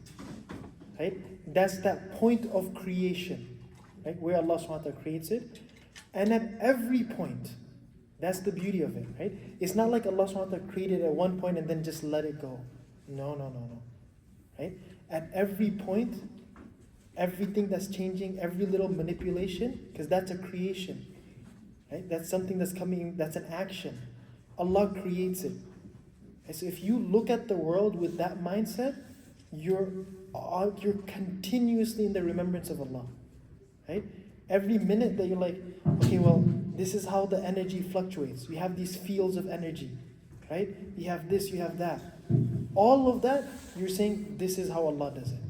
right? That's that point of creation, right? Where Allah subhanahu wa ta'ala creates it. And at every point, that's the beauty of it, right? It's not like Allah subhanahu wa ta'ala created at one point and then just let it go. No. Right? At every point, everything that's changing, every little manipulation, because that's a creation. Right? That's something that's coming, that's an action. Allah creates it. And so if you look at the world with that mindset, you're continuously in the remembrance of Allah. Right? Every minute that you're like, okay, well, this is how the energy fluctuates. We have these fields of energy. Right? You have this, you have that. All of that, you're saying this is how Allah does it.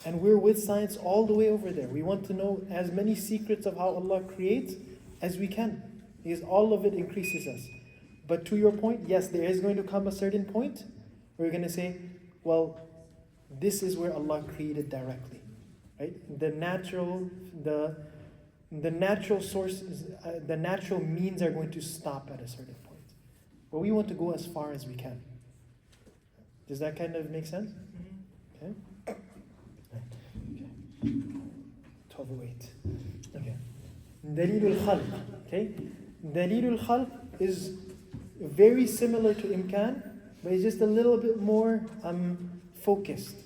And we're with science all the way over there. We want to know as many secrets of how Allah creates as we can. Because all of it increases us. But to your point, yes, there is going to come a certain point where we're going to say, well, this is where Allah created directly. Right? The natural sources, the natural means are going to stop at a certain point. But we want to go as far as we can. Does that kind of make sense? Okay. 12:08. Okay. Dalilul Khalq. Okay. Dalilul Khalq is very similar to Imkan, but it's just a little bit more focused.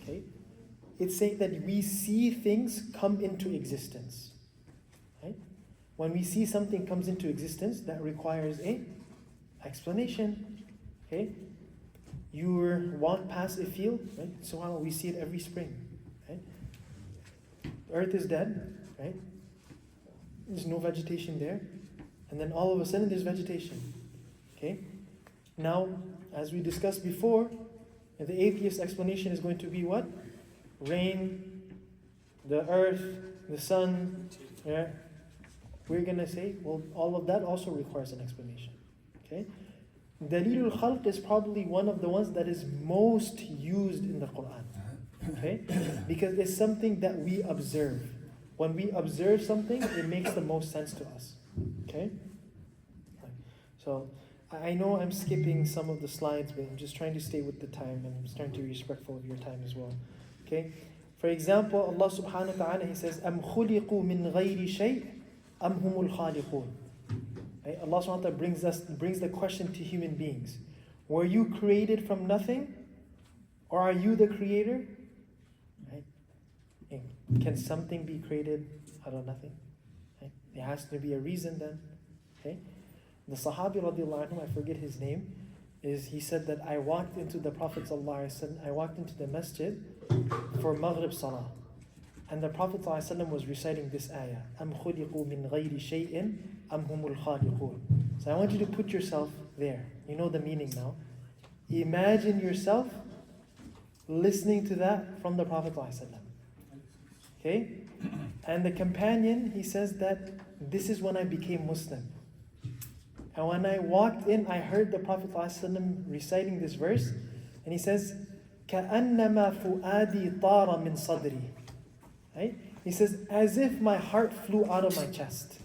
Okay. It's saying that we see things come into existence. Right? When we see something comes into existence, that requires a explanation. Okay. You walk past a field, right? So we see it every spring, right? The earth is dead, right? There's no vegetation there. And then all of a sudden there's vegetation. Okay? Now, as we discussed before, the atheist explanation is going to be what? Rain, the earth, the sun. Yeah? We're going to say, well, all of that also requires an explanation. Okay? Dalilul Khalq is probably one of the ones that is most used in the Quran. Okay? Because it's something that we observe. When we observe something, it makes the most sense to us. Okay? So, I know I'm skipping some of the slides, but I'm just trying to stay with the time and I'm trying to be respectful of your time as well. Okay? For example, Allah subhanahu wa ta'ala, He says, أَمْ خُلِقُوا مِنْ غَيْرِ شَيْءٍ أَمْ هُمُ الْخَالِقُونَ. Right? Allah subhanahu wa ta'ala brings the question to human beings. Were you created from nothing? Or are you the creator? Right? And can something be created out of nothing? Right? There has to be a reason then. Okay? The Sahabi radiallahu anhu, I forget his name, is he said that I walked into the Prophet ﷺ, I walked into the masjid for Maghrib Salah. And the Prophet ﷺ was reciting this ayah, أَمْ خُلِقُوا مِنْ غَيْرِ شَيْءٍ أَمْ هُمُ الْخَالِقُونَ. So I want you to put yourself there. You know the meaning now. Imagine yourself listening to that from the Prophet ﷺ. Okay? And the companion, he says that this is when I became Muslim. And when I walked in, I heard the Prophet ﷺ reciting this verse, and he says, كَأَنَّمَا فُؤَادِي طَارَ مِنْ صَدْرِي. Right? He says, as if my heart flew out of my chest.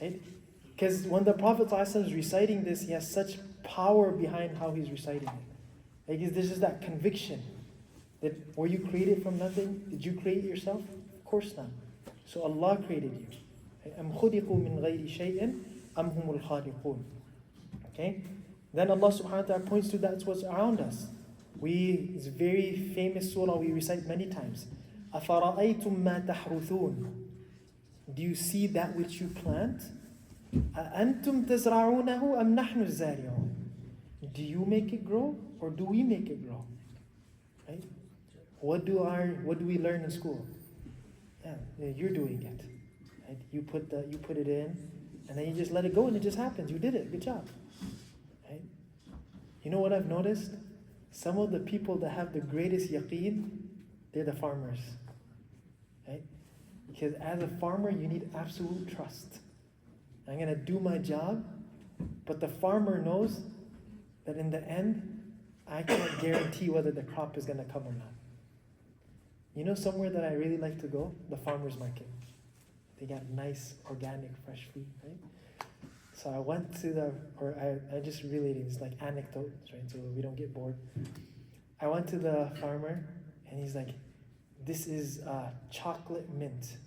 Right? Because when the Prophet ﷺ is reciting this, he has such power behind how he's reciting it. Like, there's just that conviction that were you created from nothing? Did you create yourself? Of course not. So Allah created you. أَمْ خُلِقُوا مِنْ غَيْرِ شَيْءٍ أَمْ هُمُ الْخَالِقُونَ. Okay? Then Allah subhanahu wa ta'ala points to that's what's around us. It's a very famous surah we recite many times. أَفَرَأَيْتُم مَا تَحْرُثُونَ. Do you see that which you plant? أَأَنْتُمْ تَزْرَعُونَهُ أَمْ نَحْنُ الزَّارِعُونَ. Do you make it grow or do we make it grow? Right? What do we learn in school? Yeah, you're doing it. Right? You put it in, and then you just let it go, and it just happens. You did it. Good job. Right? You know what I've noticed? Some of the people that have the greatest yaqeen, they're the farmers. Right? Because as a farmer, you need absolute trust. I'm gonna do my job, but the farmer knows that in the end, I can't guarantee whether the crop is gonna come or not. You know somewhere that I really like to go? The farmer's market. They got nice, organic, fresh food, right? So I went to I just related, it's like anecdotes, right? So we don't get bored. I went to the farmer, and he's like, this is chocolate mint.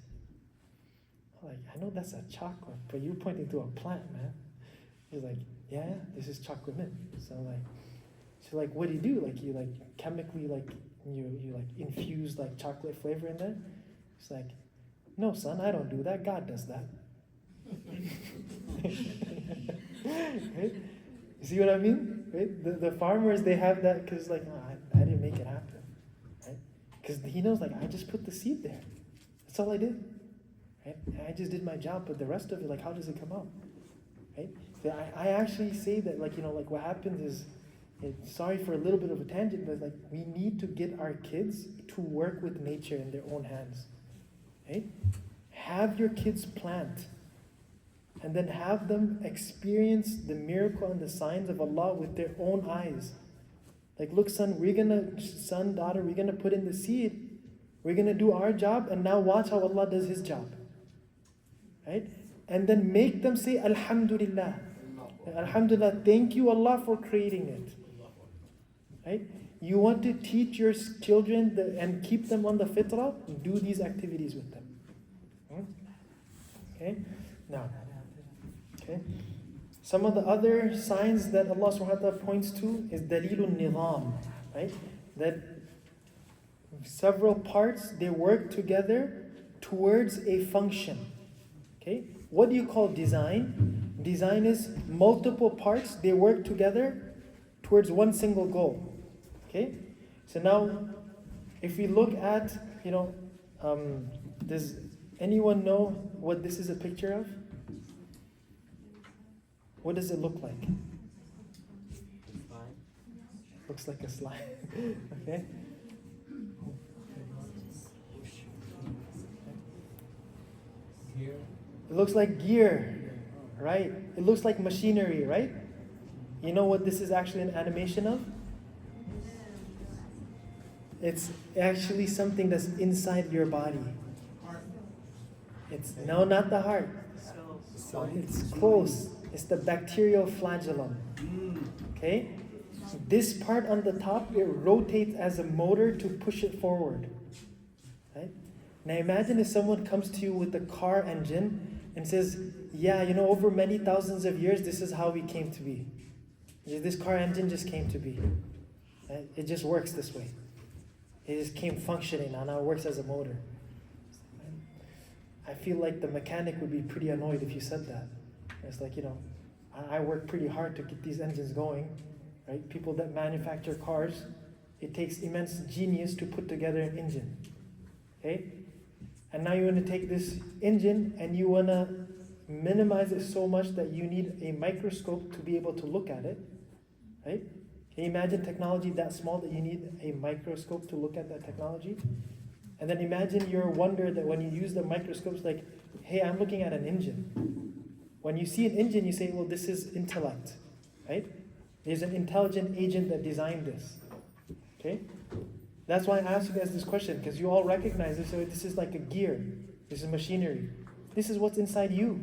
I'm like, I know that's a chocolate, but you're pointing to a plant, man. He's like, yeah, this is chocolate mint. So what do you do? Like, you like chemically, like, you like infuse like chocolate flavor in there? It's like, no, son, I don't do that. God does that. Right? You see what I mean? Right? The farmers, they have that because like, I didn't make it happen. Right? Because he knows, like, I just put the seed there. That's all I did. Right? I just did my job, but the rest of it, like, how does it come out? Right? So I actually say that, like, like what happens is, sorry for a little bit of a tangent, but like we need to get our kids to work with nature in their own hands. Right? Have your kids plant, and then have them experience the miracle and the signs of Allah with their own eyes. Like, look, son, daughter, we're gonna put in the seed. We're gonna do our job, and now watch how Allah does His job. Right? And then make them say, Alhamdulillah. Alhamdulillah, thank you Allah for creating it. Right? You want to teach your children and keep them on the fitrah, do these activities with them. Okay? Now, okay? Some of the other signs that Allah subhanahu wa ta'ala points to is dalilun nizam, right? That several parts, they work together towards a function. Okay? What do you call design? Design is multiple parts, they work together towards one single goal. Okay? So now, if we look at, does anyone know what this is a picture of? What does it look like? Looks like a slide. Okay?
Here.
It looks like gear, right? It looks like machinery, right? You know what this is actually an animation of? It's actually something that's inside your body. No, not the heart. It's close. It's the bacterial flagellum. Okay? This part on the top, it rotates as a motor to push it forward. Right? Now imagine if someone comes to you with a car engine and says, yeah, over many thousands of years, this is how we came to be. This car engine just came to be. Right? It just works this way. It just came functioning, and now it works as a motor. I feel like the mechanic would be pretty annoyed if you said that. It's like, I work pretty hard to get these engines going, right? People that manufacture cars, it takes immense genius to put together an engine, okay? And now you want to take this engine and you want to minimize it so much that you need a microscope to be able to look at it, right? Can you imagine technology that small that you need a microscope to look at that technology? And then imagine your wonder that when you use the microscopes, like, hey, I'm looking at an engine. When you see an engine, you say, well, this is intellect, right? There's an intelligent agent that designed this, okay? That's why I asked you guys this question, because you all recognize this. So this is like a gear. This is machinery. This is what's inside you,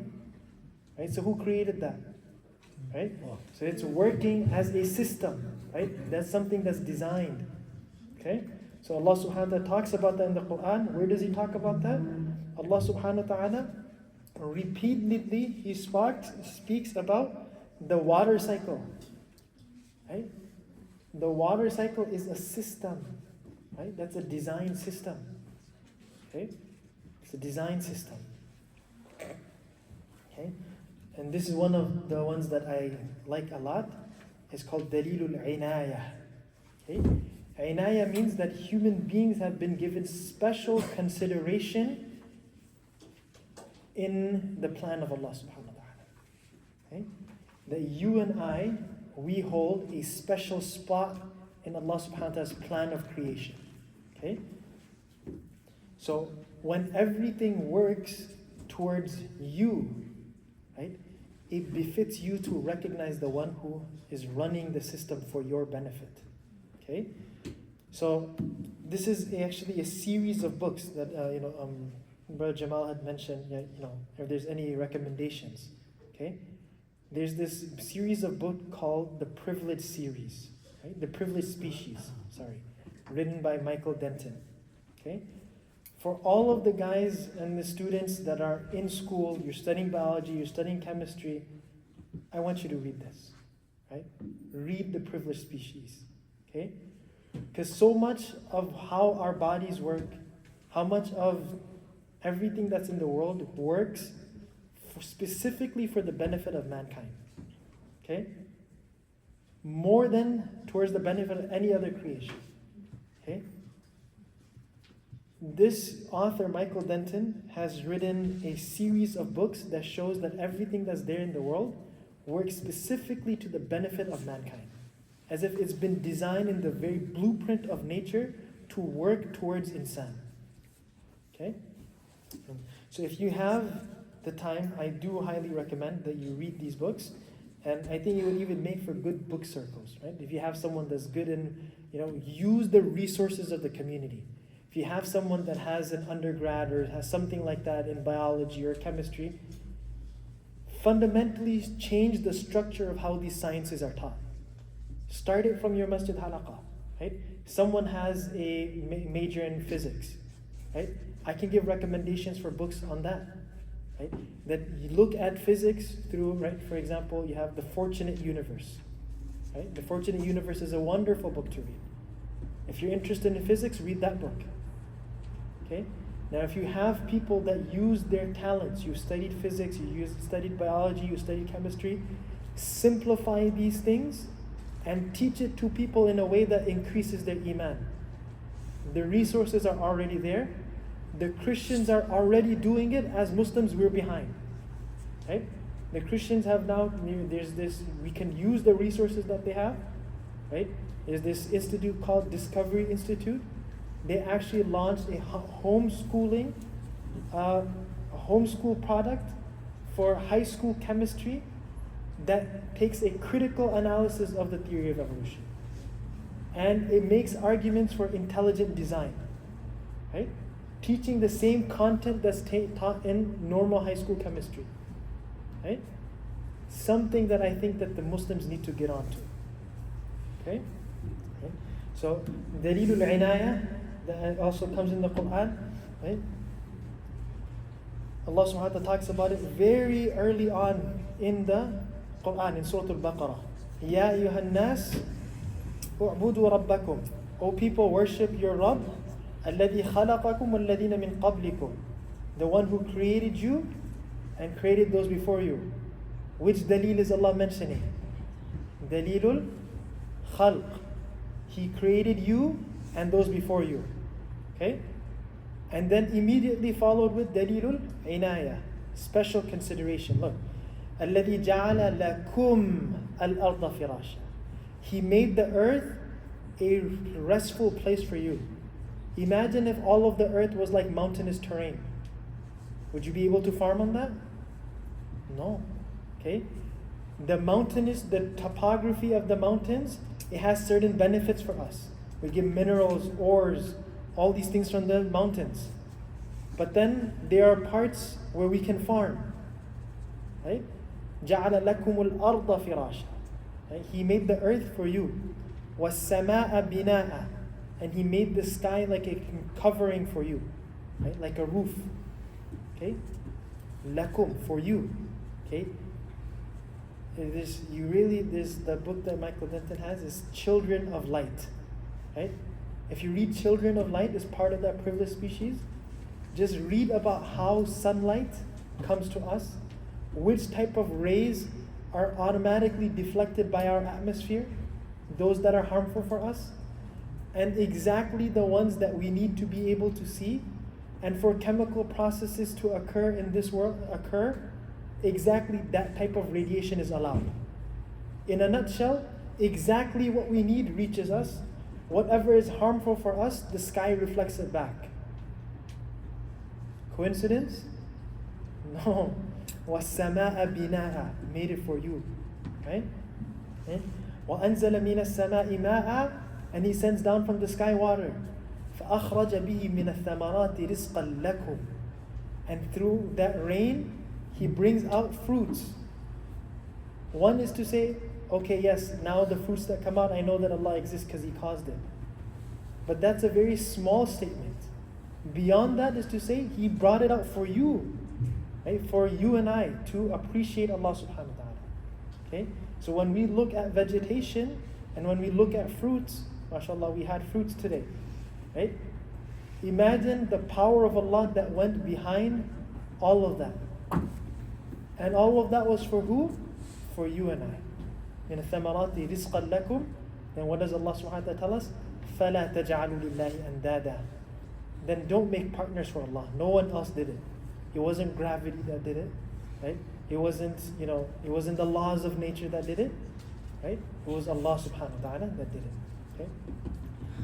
right? So who created that, right? So it's working as a system, right? That's something that's designed, okay? So Allah subhanahu wa ta'ala talks about that in the Quran. Where does He talk about that? Allah subhanahu wa ta'ala repeatedly He speaks about the water cycle, right? The water cycle is a system, right? That's a design system, okay? It's a design system, okay? And this is one of the ones that I like a lot. It's called Dalilul Inayah, okay? Inayah means that human beings have been given special consideration in the plan of Allah subhanahu wa ta'ala. Okay? That you and I, we hold a special spot in Allah subhanahu wa ta'ala's plan of creation. Okay? So when everything works towards you, right, it befits you to recognize the one who is running the system for your benefit. Okay? So this is actually a series of books that Brother Jamal had mentioned. If there's any recommendations, okay? There's this series of books called the Privileged Series, right? The Privileged Species, written by Michael Denton. Okay, for all of the guys and the students that are in school, you're studying biology, you're studying chemistry, I want you to read this, right? Read the Privileged Species, okay? Because so much of how our bodies work, how much of everything that's in the world works specifically for the benefit of mankind, okay? More than towards the benefit of any other creation, okay? This author, Michael Denton, has written a series of books that shows that everything that's there in the world works specifically to the benefit of mankind, as if it's been designed in the very blueprint of nature to work towards insan. Okay? So if you have the time, I do highly recommend that you read these books, and I think it would even make for good book circles, right? If you have someone that's good in, use the resources of the community. If you have someone that has an undergrad or has something like that in biology or chemistry, fundamentally change the structure of how these sciences are taught. Start it from your masjid halaqa, right? Someone has a major in physics, right? I can give recommendations for books on that, right? That you look at physics through, right? For example, you have The Fortunate Universe, right? The Fortunate Universe is a wonderful book to read. If you're interested in physics, read that book, okay? Now, if you have people that use their talents, you studied physics, you studied biology, you studied chemistry, simplify these things and teach it to people in a way that increases their iman. The resources are already there. The Christians are already doing it. As Muslims, we're behind, right? The Christians have now, there's this, we can use the resources that they have, right? There's this institute called Discovery Institute. They actually launched a homeschool product for high school chemistry that takes a critical analysis of the theory of evolution. And it makes arguments for intelligent design, right? Teaching the same content that's taught in normal high school chemistry, right? Something that I think that the Muslims need to get onto, okay? So, Dalilul Inayah, that also comes in the Quran, right? Allah subhanahu wa ta'ala talks about it very early on in the Quran, in Surah Al-Baqarah. Ya ayyuhan nas, u'budu rabbakum. O people, worship your Rabb, alladhi khalaqakum walladhina min qablikum. The one who created you and created those before you. Which dalil is Allah mentioning? Dalilul Khalq. He created you and those before you. Okay? And then immediately followed with dalilul inaya, special consideration. Look, الذي جعل لكم الأرض فراشا. He made the earth a restful place for you. Imagine if all of the earth was like mountainous terrain. Would you be able to farm on that? No. Okay? The mountainous, the topography of the mountains, it has certain benefits for us. We get minerals, ores, all these things from the mountains. But then there are parts where we can farm. Right? جَعَلَ لَكُمُ الْأَرْضَ فِرَاشًا. Right? He made the earth for you. وَالسَّمَاءَ بِنَاءً. And He made the sky like a covering for you. Right? Like a roof. Okay? Lakum, for you. Okay? There's the book that Michael Denton has is Children of Light. Right? If you read Children of Light as part of that privileged species, just read about how sunlight comes to us, which type of rays are automatically deflected by our atmosphere, those that are harmful for us, and exactly the ones that we need to be able to see, and for chemical processes to occur in this world, exactly that type of radiation is allowed. In a nutshell, exactly what we need reaches us. Whatever is harmful for us, the sky reflects it back. Coincidence? No. وَالسَّمَاءَ بِنَاءً. Made it for you. Right? وَأَنزَلَ مِنَ السَّمَاءِ مَاءً. And He sends down from the sky water. فَأَخْرَجَ بِهِ مِنَ الثَّمَرَاتِ رِزْقًا لَكُمْ. And through that rain, He brings out fruits. One is to say, okay, yes, now the fruits that come out, I know that Allah exists because He caused it. But that's a very small statement. Beyond that is to say, He brought it out for you. Right? For you and I to appreciate Allah subhanahu wa ta'ala. Okay? So when we look at vegetation and when we look at fruits, mashallah, we had fruits today. Right? Imagine the power of Allah that went behind all of that. And all of that was for who? For you and I. مِنَ الثَّمَرَاتِ رِزْقًا لَكُمْ. Then what does Allah subhanahu wa ta'ala tell us? فَلَا تَجْعَلُوا لِلَّهِ أَنْدَادًا. Then don't make partners for Allah. No one else did it. It wasn't gravity that did it. Right? It wasn't, it wasn't the laws of nature that did it. Right? It was Allah subhanahu wa ta'ala that did it. Okay?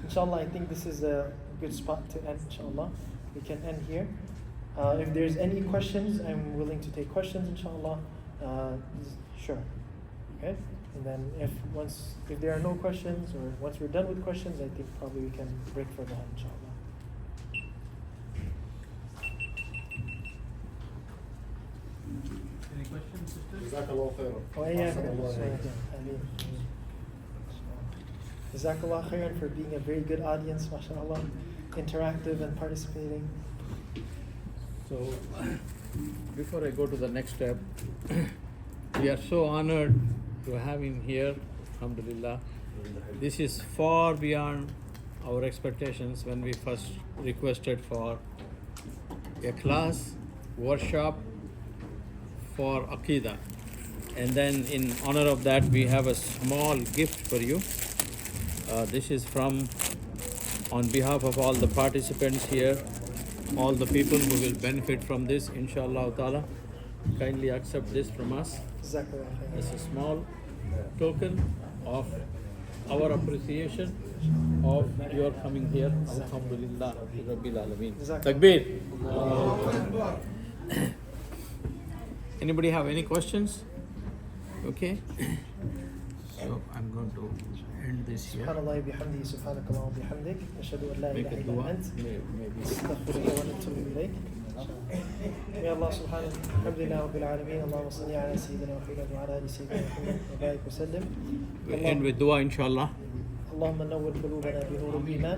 Inshallah, I think this is a good spot to end, inshallah. We can end here. If there's any questions, I'm willing to take questions, inshallah. Sure. Okay? And then if there are no questions, or once we're done with questions, I think probably we can break for the inshallah.
Any questions, sisters?
Jazakallah khairan.
وإياكم. Ameen. Jazakallah khairan for being a very good audience, mashallah, interactive and participating.
So, before I go to the next step, we are so honored to have him here, alhamdulillah. This is far beyond our expectations when we first requested for a class, workshop for Aqeedah. And then in honor of that, we have a small gift for you. This is on behalf of all the participants here, all the people who will benefit from this, inshallah ta'ala. Kindly accept this from us.
Jazakallah khairan.
It's a small token of our appreciation of your coming here. Alhamdulillah, Rabbil Alameen. Takbir. Anybody have any questions? Okay. So I'm going to end this here.
Subhanallah bihamdihi, subhanakallah wa bihamdik. Ashhadu an la
Make
ilaha
a
illa
dua.
ant.
Maybe.
Astaghfiruka wa natubu ilayk. May Allah subhanahu wa ta'ala, alhamdulillah rabbil alameen. Allahumma salli ala sayyidina Muhammad wa ala ali sayyidina Muhammad wa barik wa sallim.
We end with dua, inshallah.
اللهم نور قلوبنا بنور الإيمان.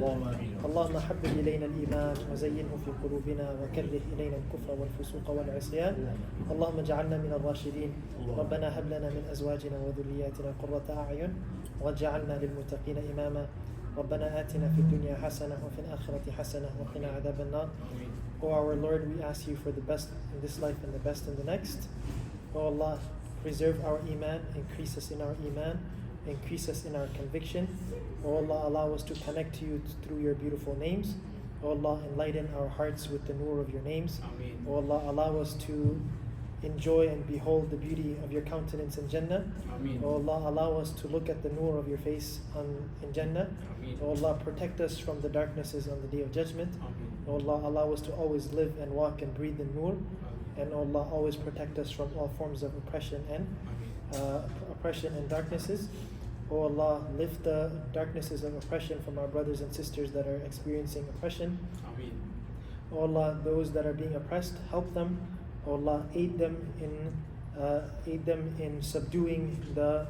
اللهم حبب إلينا الإيمان وزينه في قلوبنا وكره إلينا الكفر والفسوق والعصيان. اللهم اجعلنا من الراشدين. ربنا هب لنا من أزواجنا وذرياتنا قرة أعين واجعلنا للمتقين إماما. ربنا آتنا في الدنيا حسنة وفي الآخرة حسنة وقنا عذاب النار. O our Lord, we ask you for the best in this life and the best in the next. O Allah, preserve our Iman, increase us in our Iman, increase us in our conviction. O Allah, allow us to connect to you through your beautiful names. O Allah, enlighten our hearts with the nur of your names.
Ameen.
O Allah, allow us to enjoy and behold the beauty of your countenance in Jannah.
Ameen.
O Allah, allow us to look at the nur of your face in Jannah.
Ameen.
O Allah, protect us from the darknesses on the Day of Judgment.
Ameen.
O Allah, allow us to always live and walk and breathe in nur. And O Allah, always protect us from all forms of oppression and darknesses. O Allah, lift the darknesses of oppression from our brothers and sisters that are experiencing oppression.
Ameen.
O Allah, those that are being oppressed, help them. O Allah, aid them in subduing the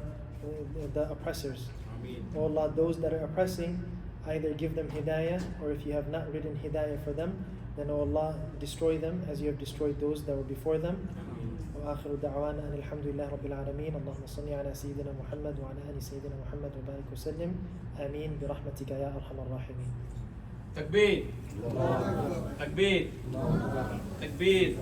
oppressors.
Ameen.
O Allah, those that are oppressing, either give them hidayah, or if you have not written hidayah for them, then O Allah, destroy them as you have destroyed those that were before them. وآخر دعوانا أن الحمد لله رب العالمين اللهم صل على سيدنا محمد وعلى آل سيدنا محمد وبارك وسلم آمين برحمتك يا أرحم الراحمين.
Takbir. Takbir. Takbir.